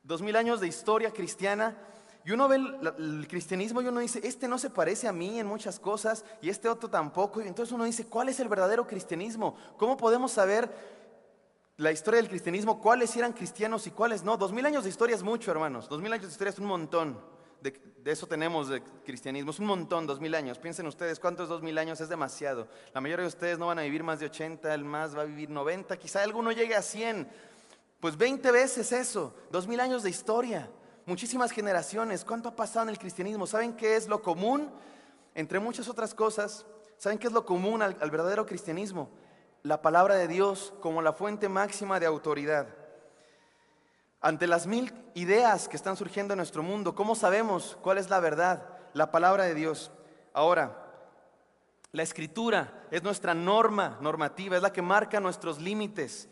Speaker 2: 2000 años de historia cristiana. Y uno ve el cristianismo y uno dice, este no se parece a mí en muchas cosas y este otro tampoco. Y entonces uno dice, ¿cuál es el verdadero cristianismo? ¿Cómo podemos saber la historia del cristianismo? ¿Cuáles eran cristianos y cuáles no? 2000 años de historia es mucho, hermanos. 2000 años de historia es un montón. De eso tenemos de cristianismo. Es un montón, 2000 años. Piensen ustedes, ¿cuántos 2000 años? Es demasiado. La mayoría de ustedes no van a vivir más de 80, el más va a vivir 90, quizá alguno llegue a 100. Pues 20 veces eso, 2000 años de historia. Muchísimas generaciones. ¿Cuánto ha pasado en el cristianismo? ¿Saben qué es lo común? Entre muchas otras cosas, ¿saben qué es lo común al verdadero cristianismo? La palabra de Dios como la fuente máxima de autoridad. Ante las 1000 ideas que están surgiendo en nuestro mundo, ¿cómo sabemos cuál es la verdad? La palabra de Dios. Ahora, la escritura es nuestra normativa, es la que marca nuestros límites.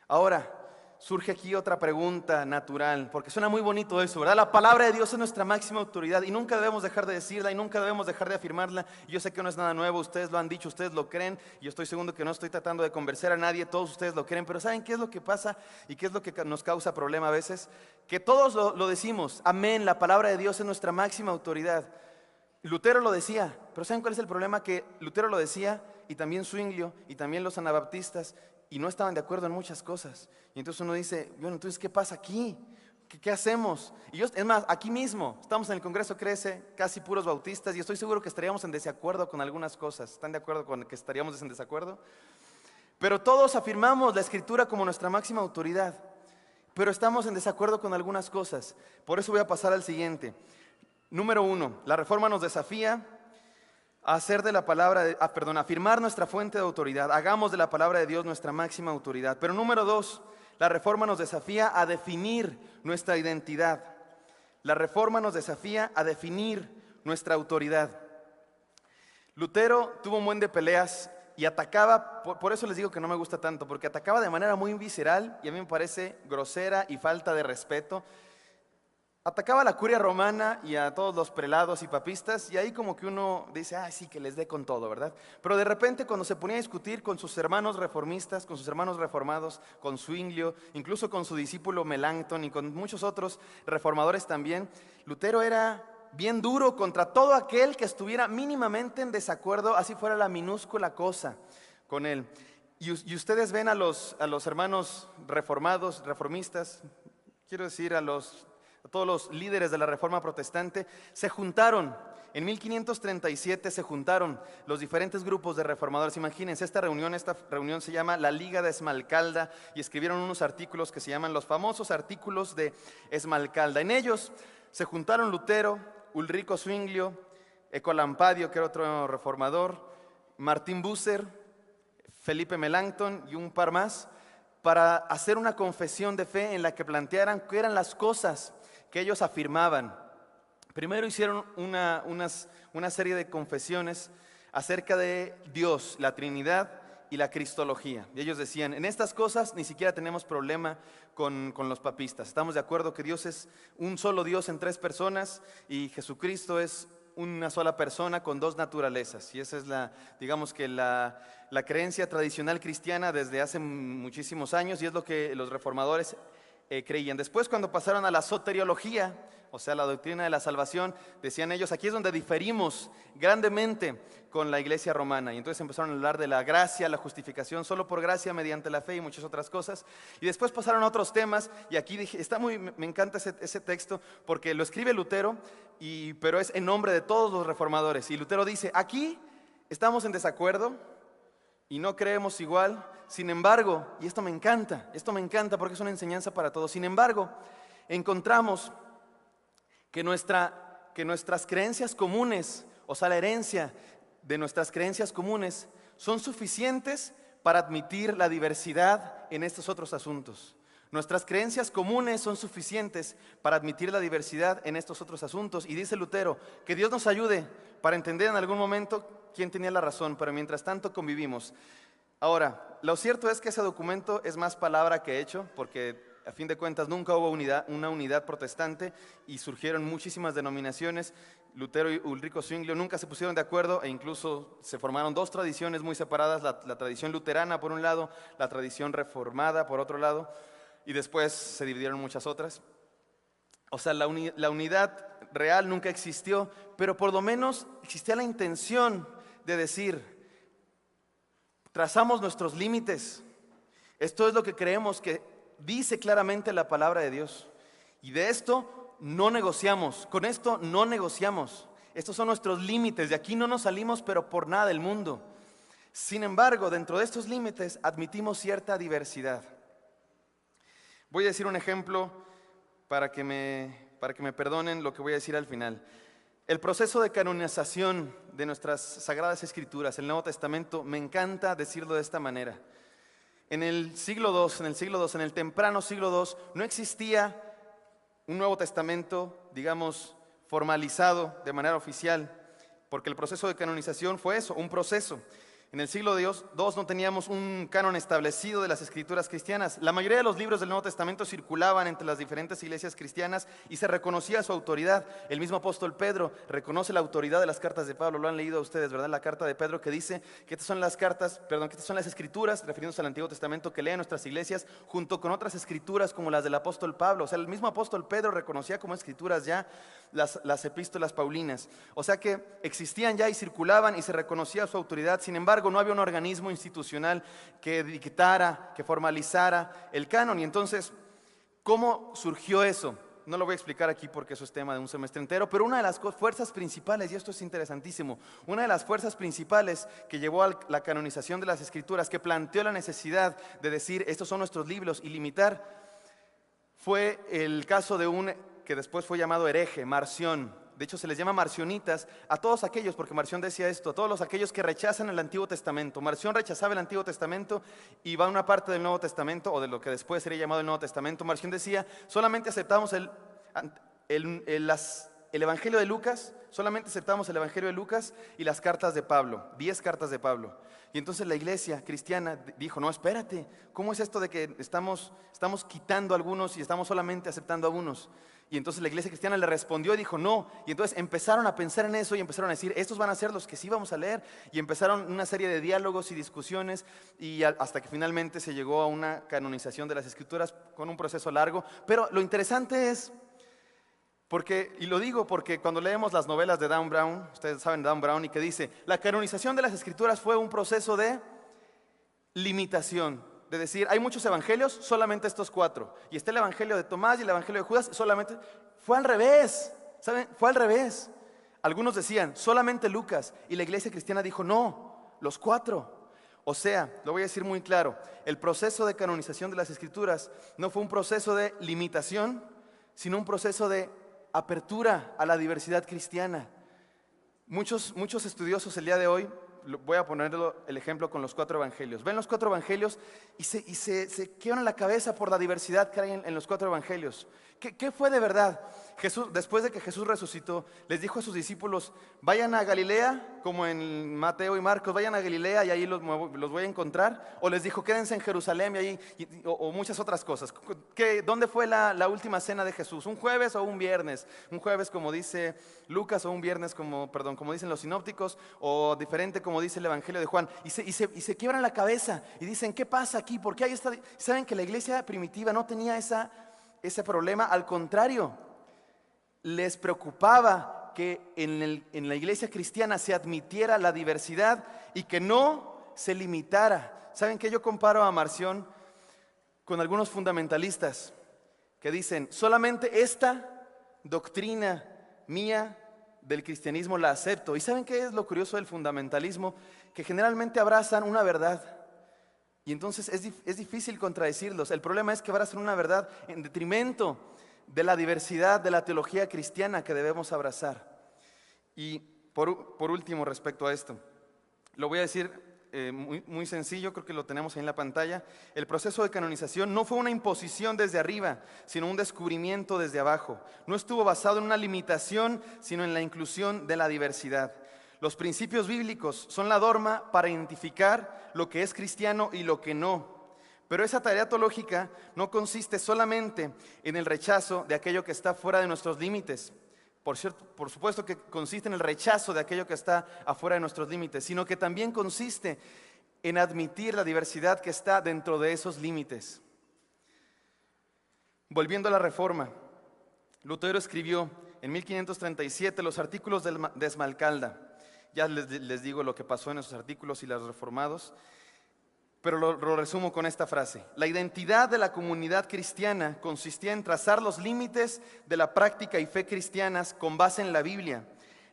Speaker 2: Ahora, surge aquí otra pregunta natural, porque suena muy bonito eso, ¿verdad? La palabra de Dios es nuestra máxima autoridad y nunca debemos dejar de decirla y nunca debemos dejar de afirmarla. Y yo sé que no es nada nuevo, ustedes lo han dicho, ustedes lo creen y yo estoy seguro que no estoy tratando de convencer a nadie, todos ustedes lo creen, pero ¿saben qué es lo que pasa y qué es lo que nos causa problema a veces? Que todos lo decimos, amén, la palabra de Dios es nuestra máxima autoridad. Lutero lo decía, pero ¿saben cuál es el problema? Que Lutero lo decía y también Zwinglio y también los anabaptistas y no estaban de acuerdo en muchas cosas. Y entonces uno dice, bueno, entonces ¿qué pasa aquí? ¿Qué hacemos? Y yo, es más, aquí mismo, estamos en el Congreso Crece, casi puros bautistas y estoy seguro que estaríamos en desacuerdo con algunas cosas. ¿Están de acuerdo con que estaríamos en desacuerdo? Pero todos afirmamos la Escritura como nuestra máxima autoridad, pero estamos en desacuerdo con algunas cosas. Por eso voy a pasar al siguiente. Número 1, la Reforma nos desafía a hacer de la palabra, afirmar nuestra fuente de autoridad. Hagamos de la palabra de Dios nuestra máxima autoridad. Pero número 2, la Reforma nos desafía a definir nuestra identidad. La Reforma nos desafía a definir nuestra autoridad. Lutero tuvo un buen de peleas y atacaba, por eso les digo que no me gusta tanto, porque atacaba de manera muy visceral y a mí me parece grosera y falta de respeto. Atacaba a la curia romana y a todos los prelados y papistas y ahí como que uno dice, ah, sí, que les dé con todo, ¿verdad? Pero de repente cuando se ponía a discutir con sus hermanos reformistas, con sus hermanos reformados, con Zwinglio, incluso con su discípulo Melanchthon y con muchos otros reformadores también, Lutero era bien duro contra todo aquel que estuviera mínimamente en desacuerdo, así fuera la minúscula cosa con él. Y ustedes ven a los hermanos reformados, reformistas, quiero decir a todos los líderes de la Reforma Protestante, se juntaron. En 1537 se juntaron los diferentes grupos de reformadores. Imagínense, esta reunión se llama la Liga de Esmalcalda y escribieron unos artículos que se llaman los famosos artículos de Esmalcalda. En ellos se juntaron Lutero, Ulrico Zwinglio, Ecolampadio, que era otro reformador, Martín Bucer, Felipe Melanchthon y un par más, para hacer una confesión de fe en la que plantearan qué eran las cosas que ellos afirmaban. Primero hicieron una serie de confesiones acerca de Dios, la Trinidad y la Cristología. Y ellos decían, en estas cosas ni siquiera tenemos problema con los papistas. Estamos de acuerdo que Dios es un solo Dios en tres personas y Jesucristo es una sola persona con dos naturalezas. Y esa es digamos que la creencia tradicional cristiana desde hace muchísimos años, y es lo que los reformadores creían. Después, cuando pasaron a la soteriología, o sea, la doctrina de la salvación, decían ellos, aquí es donde diferimos grandemente con la iglesia romana. Y entonces empezaron a hablar de la gracia, la justificación solo por gracia mediante la fe y muchas otras cosas. Y después pasaron a otros temas, y aquí dije, me encanta ese texto, porque lo escribe Lutero, pero es en nombre de todos los reformadores. Y Lutero dice, aquí estamos en desacuerdo y no creemos igual. Sin embargo, y esto me encanta porque es una enseñanza para todos. Sin embargo, encontramos que nuestras creencias comunes, o sea, la herencia de nuestras creencias comunes, son suficientes para admitir la diversidad en estos otros asuntos. Nuestras creencias comunes son suficientes para admitir la diversidad en estos otros asuntos. Y dice Lutero, que Dios nos ayude para entender en algún momento quién tenía la razón, pero mientras tanto convivimos. Ahora, lo cierto es que ese documento es más palabra que hecho, porque a fin de cuentas nunca hubo una unidad protestante y surgieron muchísimas denominaciones. Lutero y Ulrico Zwinglio nunca se pusieron de acuerdo e incluso se formaron dos tradiciones muy separadas, la tradición luterana por un lado, la tradición reformada por otro lado, y después se dividieron muchas otras. O sea, la unidad real nunca existió, pero por lo menos existía la intención de decir, trazamos nuestros límites. Esto es lo que creemos que dice claramente la palabra de Dios. Y de esto no negociamos, con esto no negociamos. Estos son nuestros límites, de aquí no nos salimos, pero por nada del mundo. Sin embargo, dentro de estos límites admitimos cierta diversidad. Voy a decir un ejemplo para que me perdonen lo que voy a decir al final. El proceso de canonización de nuestras Sagradas Escrituras, el Nuevo Testamento, me encanta decirlo de esta manera. En el siglo II, en el temprano siglo II, no existía un Nuevo Testamento, digamos, formalizado de manera oficial, porque el proceso de canonización fue eso, un proceso. En el siglo II no teníamos un canon establecido de las escrituras cristianas. La mayoría de los libros del Nuevo Testamento circulaban entre las diferentes iglesias cristianas y se reconocía su autoridad. El mismo apóstol Pedro reconoce la autoridad de las cartas de Pablo. Lo han leído ustedes, ¿verdad? La carta de Pedro que dice que estas son las escrituras, refiriéndose al Antiguo Testamento, que leen nuestras iglesias junto con otras escrituras como las del apóstol Pablo. O sea, el mismo apóstol Pedro reconocía como escrituras ya las epístolas paulinas. O sea que existían ya y circulaban y se reconocía su autoridad. Sin embargo, no había un organismo institucional que dictara, que formalizara el canon. Y entonces, ¿cómo surgió eso? No lo voy a explicar aquí porque eso es tema de un semestre entero, pero una de las fuerzas principales, y esto es interesantísimo, una de las fuerzas principales que llevó a la canonización de las escrituras, que planteó la necesidad de decir, estos son nuestros libros y limitar, fue el caso de un que después fue llamado hereje, Marción. De hecho, se les llama marcionitas a todos aquellos, porque Marción decía esto, a todos aquellos que rechazan el Antiguo Testamento. Marción rechazaba el Antiguo Testamento y va a una parte del Nuevo Testamento, o de lo que después sería llamado el Nuevo Testamento. Marción decía, solamente aceptamos el Evangelio de Lucas, solamente aceptamos el Evangelio de Lucas y las cartas de Pablo, 10 cartas de Pablo. Y entonces la iglesia cristiana dijo, no, espérate, ¿cómo es esto de que estamos quitando algunos y estamos solamente aceptando a algunos? Y entonces la iglesia cristiana le respondió y dijo no. Y entonces empezaron a pensar en eso y empezaron a decir, estos van a ser los que sí vamos a leer. Y empezaron una serie de diálogos y discusiones y hasta que finalmente se llegó a una canonización de las escrituras con un proceso largo. Pero lo interesante es Y lo digo porque cuando leemos las novelas de Dan Brown, ustedes saben de Dan Brown, y que dice, la canonización de las Escrituras fue un proceso de limitación. De decir, hay muchos evangelios, solamente estos 4. Y está el evangelio de Tomás y el evangelio de Judas, solamente. Fue al revés, ¿saben? Fue al revés. Algunos decían, solamente Lucas. Y la iglesia cristiana dijo, no, los 4. O sea, lo voy a decir muy claro, el proceso de canonización de las Escrituras no fue un proceso de limitación, sino un proceso de apertura a la diversidad cristiana. Muchos estudiosos el día de hoy, voy a poner el ejemplo con los 4 evangelios. Ven los 4 evangelios y se quiebran la cabeza por la diversidad que hay en los 4 evangelios. ¿Qué fue de verdad? Jesús, después de que Jesús resucitó, les dijo a sus discípulos, vayan a Galilea, como en Mateo y Marcos, vayan a Galilea y ahí los voy a encontrar. O les dijo, quédense en Jerusalén y ahí, o muchas otras cosas. ¿Dónde fue la última cena de Jesús? ¿Un jueves o un viernes? Un jueves como dice Lucas, o un viernes como dicen los sinópticos, o diferente como dice el evangelio de Juan. Y se quiebran la cabeza y dicen, ¿qué pasa aquí? ¿Por qué hay esta? Saben que la iglesia primitiva no tenía ese problema, al contrario, les preocupaba que en la iglesia cristiana se admitiera la diversidad y que no se limitara. ¿Saben qué? Yo comparo a Marción con algunos fundamentalistas que dicen, solamente esta doctrina mía del cristianismo la acepto. ¿Y saben qué es lo curioso del fundamentalismo? Que generalmente abrazan una verdad. Y entonces es difícil contradecirlos. El problema es que abrazan una verdad en detrimento de la diversidad de la teología cristiana que debemos abrazar. Y por último, respecto a esto, lo voy a decir muy sencillo, creo que lo tenemos ahí en la pantalla. El proceso de canonización no fue una imposición desde arriba, sino un descubrimiento desde abajo. No estuvo basado en una limitación, sino en la inclusión de la diversidad. Los principios bíblicos son la norma para identificar lo que es cristiano y lo que no. Pero esa tarea teológica no consiste solamente en el rechazo de aquello que está fuera de nuestros límites. Por supuesto que consiste en el rechazo de aquello que está afuera de nuestros límites, sino que también consiste en admitir la diversidad que está dentro de esos límites. Volviendo a la Reforma, Lutero escribió en 1537 los artículos de Esmalcalda. Ya les digo lo que pasó en esos artículos y los reformados. Pero lo resumo con esta frase. La identidad de la comunidad cristiana consistía en trazar los límites de la práctica y fe cristianas con base en la Biblia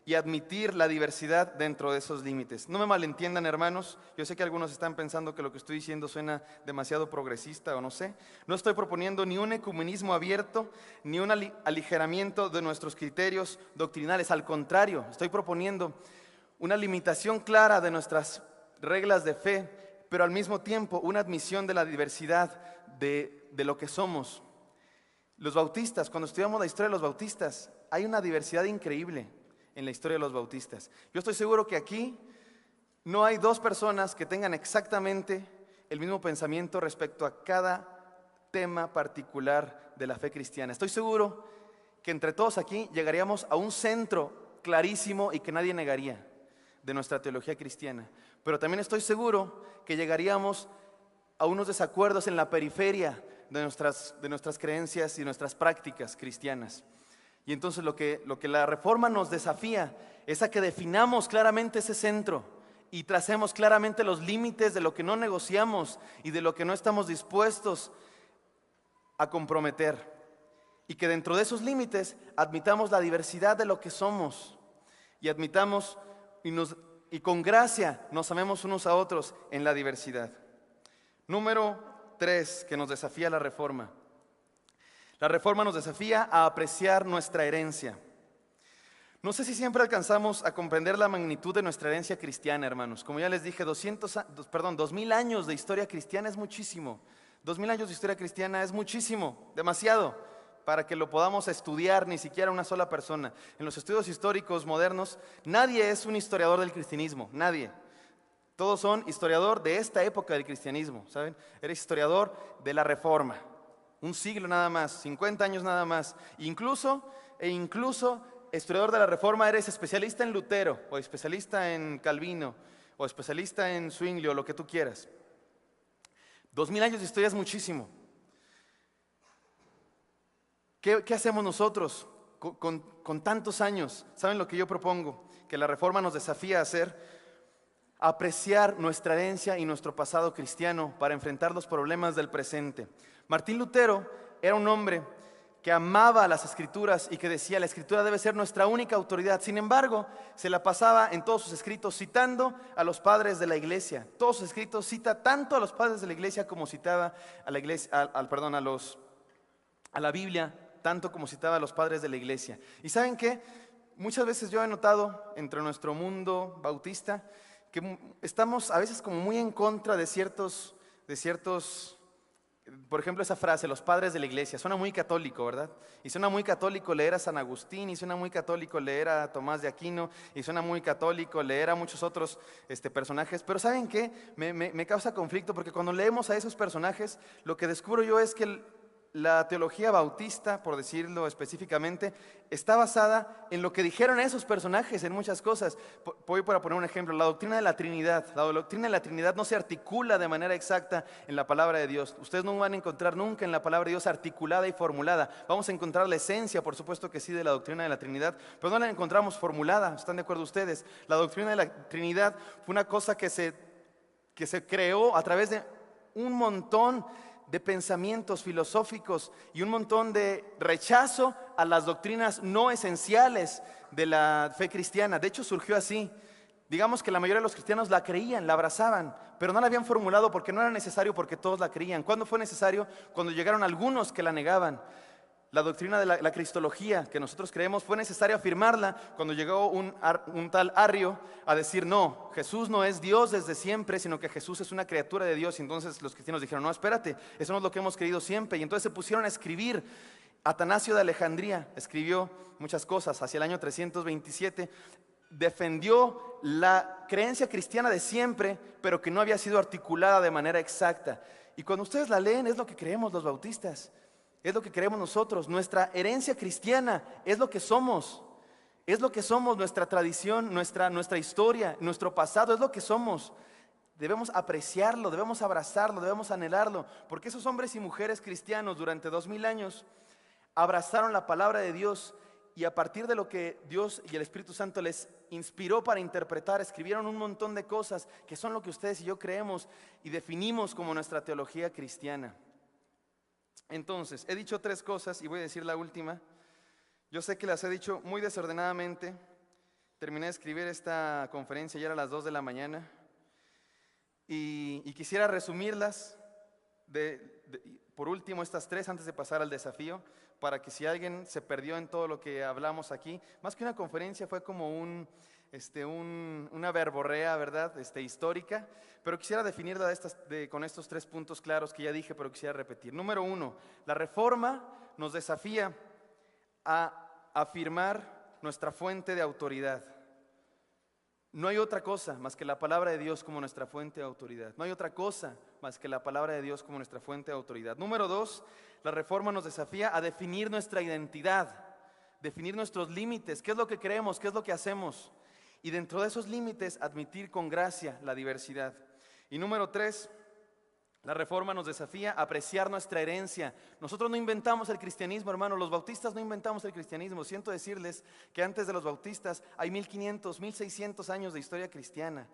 Speaker 2: y admitir la diversidad dentro de esos límites. No me malentiendan, hermanos. Yo sé que algunos están pensando que lo que estoy diciendo suena demasiado progresista o no sé. No estoy proponiendo ni un ecumenismo abierto, ni un aligeramiento de nuestros criterios doctrinales. Al contrario, estoy proponiendo una limitación clara de nuestras reglas de fe, pero al mismo tiempo una admisión de la diversidad de lo que somos. Los bautistas, cuando estudiamos la historia de los bautistas, hay una diversidad increíble en la historia de los bautistas. Yo estoy seguro que aquí no hay 2 personas que tengan exactamente el mismo pensamiento respecto a cada tema particular de la fe cristiana. Estoy seguro que entre todos aquí llegaríamos a un centro clarísimo y que nadie negaría de nuestra teología cristiana. Pero también estoy seguro que llegaríamos a unos desacuerdos en la periferia de nuestras creencias y nuestras prácticas cristianas. Y entonces lo que la Reforma nos desafía es a que definamos claramente ese centro y tracemos claramente los límites de lo que no negociamos y de lo que no estamos dispuestos a comprometer. Y que dentro de esos límites admitamos la diversidad de lo que somos y admitamos y con gracia nos amemos unos a otros en la diversidad. Número 3, que nos desafía la Reforma. La Reforma nos desafía a apreciar nuestra herencia. No sé si siempre alcanzamos a comprender la magnitud de nuestra herencia cristiana, hermanos. Como ya les dije, 2000 años de historia cristiana es muchísimo. 2000 años de historia cristiana es muchísimo, demasiado, para que lo podamos estudiar, ni siquiera una sola persona. En los estudios históricos modernos, nadie es un historiador del cristianismo, nadie. Todos son historiador de esta época del cristianismo, ¿saben? Eres historiador de la Reforma, un siglo nada más, 50 años nada más. Incluso historiador de la Reforma, eres especialista en Lutero, o especialista en Calvino, o especialista en Zwingli, o lo que tú quieras. 2000 años de historia es muchísimo. ¿Qué hacemos nosotros con tantos años. ¿Saben lo que yo propongo? Que la Reforma nos desafía a hacer, apreciar nuestra herencia y nuestro pasado cristiano para enfrentar los problemas del presente. Martín Lutero era un hombre que amaba las Escrituras y que decía: la Escritura debe ser nuestra única autoridad. Sin embargo, se la pasaba en todos sus escritos citando a los padres de la iglesia. Todos sus escritos cita tanto a los padres de la iglesia como citaba a la iglesia, a la Biblia, tanto como citaba a los padres de la iglesia. ¿Y saben qué? Muchas veces yo he notado entre nuestro mundo bautista que estamos a veces como muy en contra de ciertos, por ejemplo, esa frase, los padres de la iglesia, suena muy católico, ¿verdad? Y suena muy católico leer a San Agustín, y suena muy católico leer a Tomás de Aquino, y suena muy católico leer a muchos otros personajes. Pero ¿saben qué? Me causa conflicto, porque cuando leemos a esos personajes, lo que descubro yo es que la teología bautista, por decirlo específicamente, está basada en lo que dijeron esos personajes en muchas cosas. Voy para poner un ejemplo: la doctrina de la Trinidad. La doctrina de la Trinidad no se articula de manera exacta en la palabra de Dios. Ustedes no van a encontrar nunca en la palabra de Dios articulada y formulada. Vamos a encontrar la esencia, por supuesto que sí, de la doctrina de la Trinidad, pero no la encontramos formulada. ¿Están de acuerdo ustedes? La doctrina de la Trinidad fue una cosa que se creó a través de un montón de pensamientos filosóficos y un montón de rechazo a las doctrinas no esenciales de la fe cristiana. De hecho, surgió así. Digamos que la mayoría de los cristianos la creían, la abrazaban, pero no la habían formulado porque no era necesario, porque todos la creían. ¿Cuándo fue necesario? Cuando llegaron algunos que la negaban. La doctrina de la cristología que nosotros creemos, fue necesario afirmarla cuando llegó un tal Arrio a decir: no, Jesús no es Dios desde siempre, sino que Jesús es una criatura de Dios. Y entonces los cristianos dijeron: no, espérate, eso no es lo que hemos creído siempre. Y entonces se pusieron a escribir. Atanasio de Alejandría escribió muchas cosas hacia el año 327, defendió la creencia cristiana de siempre, pero que no había sido articulada de manera exacta. Y cuando ustedes la leen, es lo que creemos los bautistas. Es lo que creemos nosotros. Nuestra herencia cristiana es lo que somos. Es lo que somos, nuestra tradición, nuestra historia, nuestro pasado, es lo que somos. Debemos apreciarlo, debemos abrazarlo, debemos anhelarlo, porque esos hombres y mujeres cristianos durante 2000 años abrazaron la palabra de Dios, y a partir de lo que Dios y el Espíritu Santo les inspiró para interpretar, escribieron un montón de cosas que son lo que ustedes y yo creemos y definimos como nuestra teología cristiana. Entonces, he dicho 3 cosas y voy a decir la última. Yo sé que las he dicho muy desordenadamente. Terminé de escribir esta conferencia ya a las 2 de la mañana y quisiera resumirlas por último, estas 3 antes de pasar al desafío, para que si alguien se perdió en todo lo que hablamos aquí, más que una conferencia fue como una verborrea, ¿verdad? Histórica, pero quisiera definirla con estos 3 puntos claros que ya dije, pero quisiera repetir. Número 1, la Reforma nos desafía a afirmar nuestra fuente de autoridad. No hay otra cosa más que la palabra de Dios como nuestra fuente de autoridad. No hay otra cosa más que la palabra de Dios como nuestra fuente de autoridad. Número 2, la Reforma nos desafía a definir nuestra identidad, definir nuestros límites, qué es lo que creemos, qué es lo que hacemos, y dentro de esos límites admitir con gracia la diversidad. Y número 3, la Reforma nos desafía a apreciar nuestra herencia. Nosotros no inventamos el cristianismo, hermano. Los bautistas no inventamos el cristianismo. Siento decirles que antes de los bautistas hay 1500, 1600 años de historia cristiana.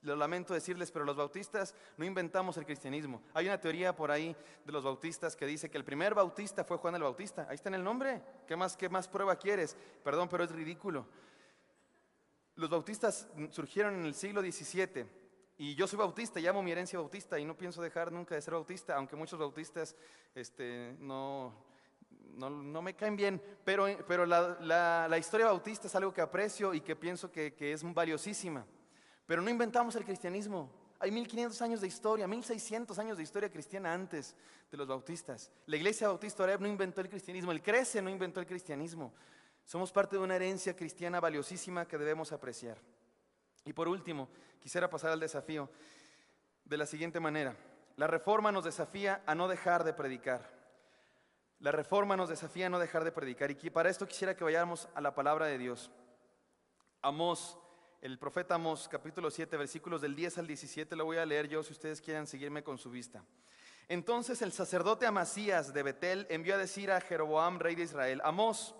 Speaker 2: Lo lamento decirles, pero los bautistas no inventamos el cristianismo. Hay una teoría por ahí de los bautistas que dice que el primer bautista fue Juan el Bautista. Ahí está en el nombre. ¿Qué más prueba quieres? Perdón, pero es ridículo. Los bautistas surgieron en el siglo XVII. Y yo soy bautista, llamo mi herencia bautista y no pienso dejar nunca de ser bautista, aunque muchos bautistas no me caen bien, pero la historia bautista es algo que aprecio y que pienso que es valiosísima. Pero no inventamos el cristianismo. Hay 1500 años de historia, 1600 años de historia cristiana antes de los bautistas. La iglesia bautista Oreb no inventó el cristianismo, el Crece no inventó el cristianismo. Somos parte de una herencia cristiana valiosísima que debemos apreciar. Y por último, quisiera pasar al desafío de la siguiente manera. La Reforma nos desafía a no dejar de predicar. La Reforma nos desafía a no dejar de predicar. Y para esto quisiera que vayamos a la palabra de Dios. Amós, el profeta Amós, capítulo 7, versículos del 10 al 17, lo voy a leer yo si ustedes quieren seguirme con su vista. Entonces el sacerdote Amasías de Betel envió a decir a Jeroboam, rey de Israel: Amós,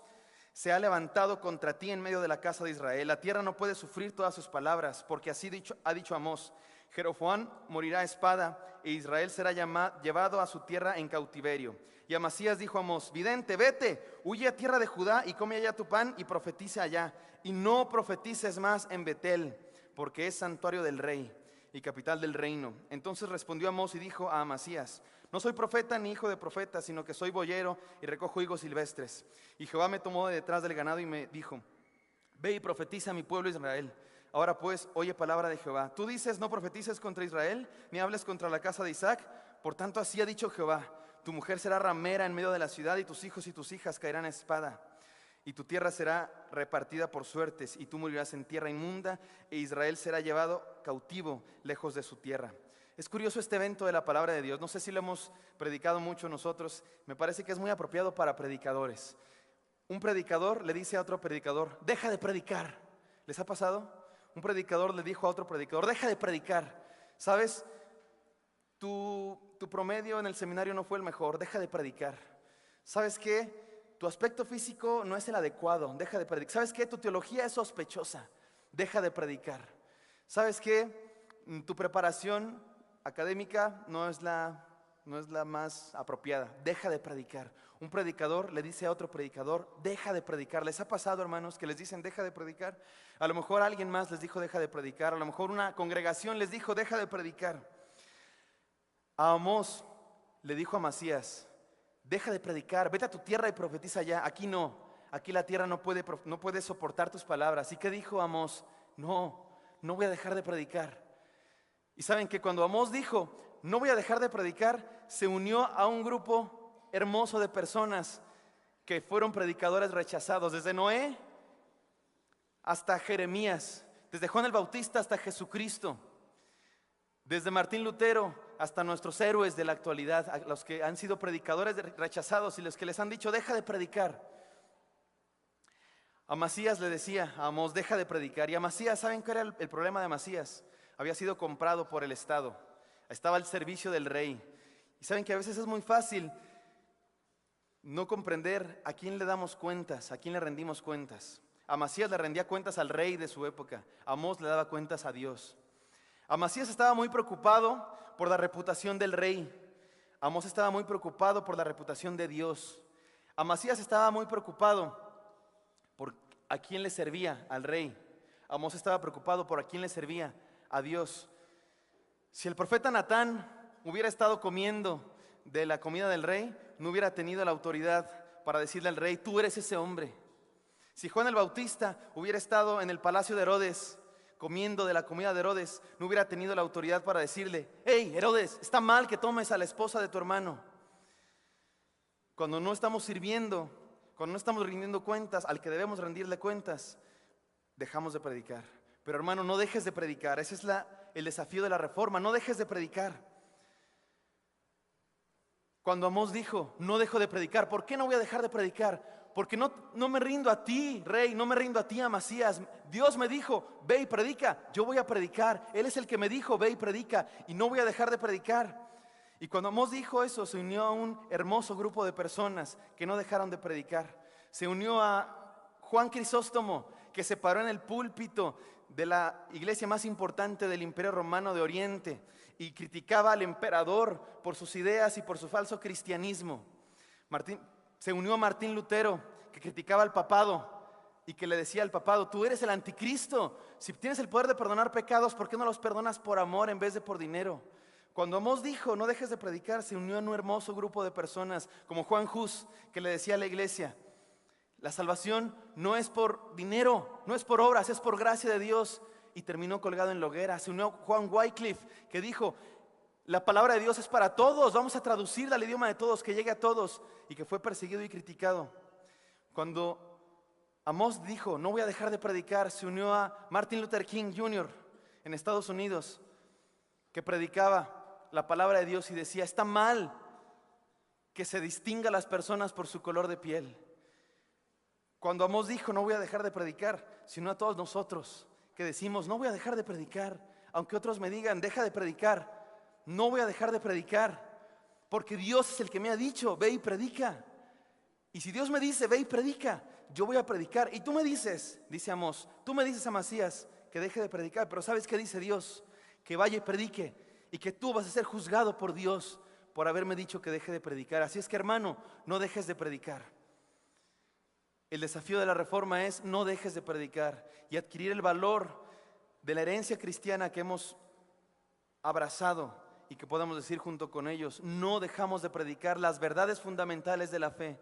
Speaker 2: se ha levantado contra ti en medio de la casa de Israel. La tierra no puede sufrir todas sus palabras, porque así ha dicho Amós: Jeroboam morirá a espada, e Israel será llevado a su tierra en cautiverio. Y Amasías dijo a Amós: vidente, vete, huye a tierra de Judá y come allá tu pan y profetiza allá. Y no profetices más en Betel, porque es santuario del rey y capital del reino. Entonces respondió Amós y dijo a Amasías: no soy profeta ni hijo de profeta, sino que soy boyero y recojo higos silvestres. Y Jehová me tomó de detrás del ganado y me dijo: ve y profetiza a mi pueblo Israel. Ahora pues, oye palabra de Jehová. Tú dices: no profetices contra Israel, ni hables contra la casa de Isaac. Por tanto, así ha dicho Jehová: tu mujer será ramera en medio de la ciudad, y tus hijos y tus hijas caerán a espada. Y tu tierra será repartida por suertes, y tú morirás en tierra inmunda, e Israel será llevado cautivo lejos de su tierra. Es curioso este evento de la palabra de Dios. No sé si lo hemos predicado mucho nosotros. Me parece que es muy apropiado para predicadores. Un predicador le dice a otro predicador: deja de predicar. ¿Les ha pasado? Un predicador le dijo a otro predicador: deja de predicar. ¿Sabes? Tu promedio en el seminario no fue el mejor, deja de predicar. ¿Sabes qué? Tu aspecto físico no es el adecuado, deja de predicar. ¿Sabes qué? Tu teología es sospechosa, deja de predicar. ¿Sabes qué? Tu preparación académica no es la más apropiada, deja de predicar. Un predicador le dice a otro predicador: deja de predicar. ¿Les ha pasado, hermanos, que les dicen deja de predicar? A lo mejor alguien más les dijo deja de predicar, a lo mejor una congregación les dijo deja de predicar. A Amós le dijo a Amasías: deja de predicar, vete a tu tierra y profetiza allá. Aquí no, aquí la tierra no puede soportar tus palabras. ¿Y qué dijo Amós? No voy a dejar de predicar. Y saben que cuando Amós dijo no voy a dejar de predicar, se unió a un grupo hermoso de personas que fueron predicadores rechazados, desde Noé hasta Jeremías, desde Juan el Bautista hasta Jesucristo, desde Martín Lutero hasta nuestros héroes de la actualidad, a los que han sido predicadores rechazados y los que les han dicho deja de predicar. Amasías le decía a Amós: deja de predicar. Y Amasías, ¿saben cuál era el problema de Amasías? Había sido comprado por el Estado, estaba al servicio del rey. Y saben que a veces es muy fácil no comprender a quién le damos cuentas, a quién le rendimos cuentas. Amasías le rendía cuentas al rey de su época, Amós le daba cuentas a Dios. Amasías estaba muy preocupado por la reputación del rey. Amós estaba muy preocupado por la reputación de Dios. Amasías estaba muy preocupado por a quién le servía al rey. Amós estaba preocupado por a quién le servía a Dios. Si el profeta Natán hubiera estado comiendo de la comida del rey, no hubiera tenido la autoridad para decirle al rey: tú eres ese hombre. Si Juan el Bautista hubiera estado en el palacio de Herodes comiendo de la comida de Herodes, no hubiera tenido la autoridad para decirle: hey, Herodes, está mal que tomes a la esposa de tu hermano. Cuando no estamos sirviendo, cuando no estamos rindiendo cuentas al que debemos rendirle cuentas, dejamos de predicar. Pero hermano, no dejes de predicar. Ese es el desafío de la reforma: no dejes de predicar. Cuando Amós dijo no dejo de predicar, ¿por qué no voy a dejar de predicar? Porque no me rindo a ti, rey, no me rindo a ti, Amasías. Dios me dijo ve y predica, yo voy a predicar. Él es el que me dijo ve y predica, y no voy a dejar de predicar. Y cuando Amós dijo eso, se unió a un hermoso grupo de personas que no dejaron de predicar. Se unió a Juan Crisóstomo, que se paró en el púlpito de la iglesia más importante del Imperio Romano de Oriente y criticaba al emperador por sus ideas y por su falso cristianismo. Se unió a Martín Lutero, que criticaba al papado y que le decía al papado: tú eres el anticristo, si tienes el poder de perdonar pecados, ¿por qué no los perdonas por amor en vez de por dinero? Cuando Amós dijo no dejes de predicar, se unió a un hermoso grupo de personas como Juan Hus, que le decía a la iglesia: la salvación no es por dinero, no es por obras, es por gracia de Dios. Y terminó colgado en la hoguera. Se unió Juan Wycliffe, que dijo: la palabra de Dios es para todos, vamos a traducirla al idioma de todos, que llegue a todos. Y que fue perseguido y criticado. Cuando Amós dijo no voy a dejar de predicar, se unió a Martin Luther King Jr. en Estados Unidos, que predicaba la palabra de Dios y decía: está mal que se distinga a las personas por su color de piel. Cuando Amós dijo no voy a dejar de predicar, sino a todos nosotros que decimos no voy a dejar de predicar, aunque otros me digan deja de predicar, no voy a dejar de predicar, porque Dios es el que me ha dicho ve y predica. Y si Dios me dice ve y predica, yo voy a predicar. Y tú me dices, dice Amós, tú me dices, Amasías, que deje de predicar. Pero ¿sabes qué dice Dios? Que vaya y predique, y que tú vas a ser juzgado por Dios por haberme dicho que deje de predicar. Así es que, hermano, no dejes de predicar. El desafío de la reforma es no dejes de predicar y adquirir el valor de la herencia cristiana que hemos abrazado y que podamos decir junto con ellos: no dejamos de predicar las verdades fundamentales de la fe,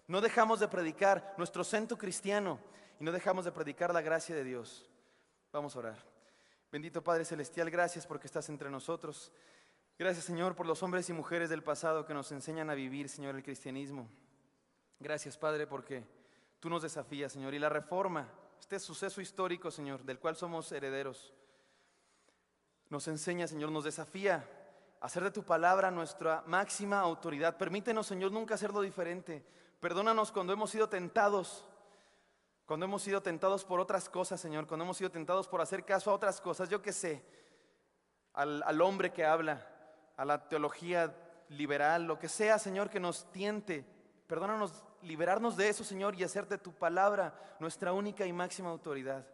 Speaker 2: no dejamos de predicar nuestro centro cristiano y no dejamos de predicar la gracia de Dios. Vamos a orar. Bendito Padre Celestial, gracias porque estás entre nosotros. Gracias, Señor, por los hombres y mujeres del pasado que nos enseñan a vivir, Señor, el cristianismo. Gracias, Padre, porque tú nos desafías, Señor, y la reforma, este suceso histórico, Señor, del cual somos herederos, nos enseña, Señor, nos desafía a hacer de tu palabra nuestra máxima autoridad. Permítenos, Señor, nunca hacerlo diferente. Perdónanos cuando hemos sido tentados, por otras cosas, Señor, cuando hemos sido tentados por hacer caso a otras cosas, yo qué sé, al hombre que habla, a la teología liberal, lo que sea, Señor, que nos tiente. Perdónanos liberarnos de eso, Señor, y hacer de tu palabra nuestra única y máxima autoridad.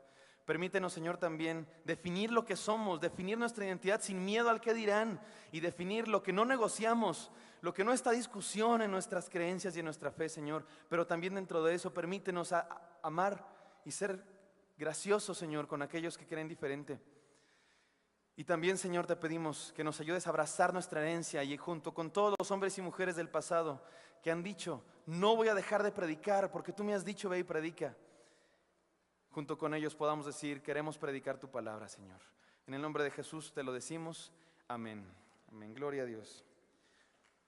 Speaker 2: Permítenos, Señor, también definir lo que somos, definir nuestra identidad sin miedo al que dirán, y definir lo que no negociamos, lo que no está a discusión en nuestras creencias y en nuestra fe, Señor. Pero también dentro de eso, permítenos amar y ser graciosos, Señor, con aquellos que creen diferente. Y también, Señor, te pedimos que nos ayudes a abrazar nuestra herencia y junto con todos los hombres y mujeres del pasado que han dicho: no voy a dejar de predicar porque tú me has dicho, ve y predica. Junto con ellos podamos decir: queremos predicar tu palabra, Señor. En el nombre de Jesús te lo decimos. Amén. Amén. Gloria a Dios.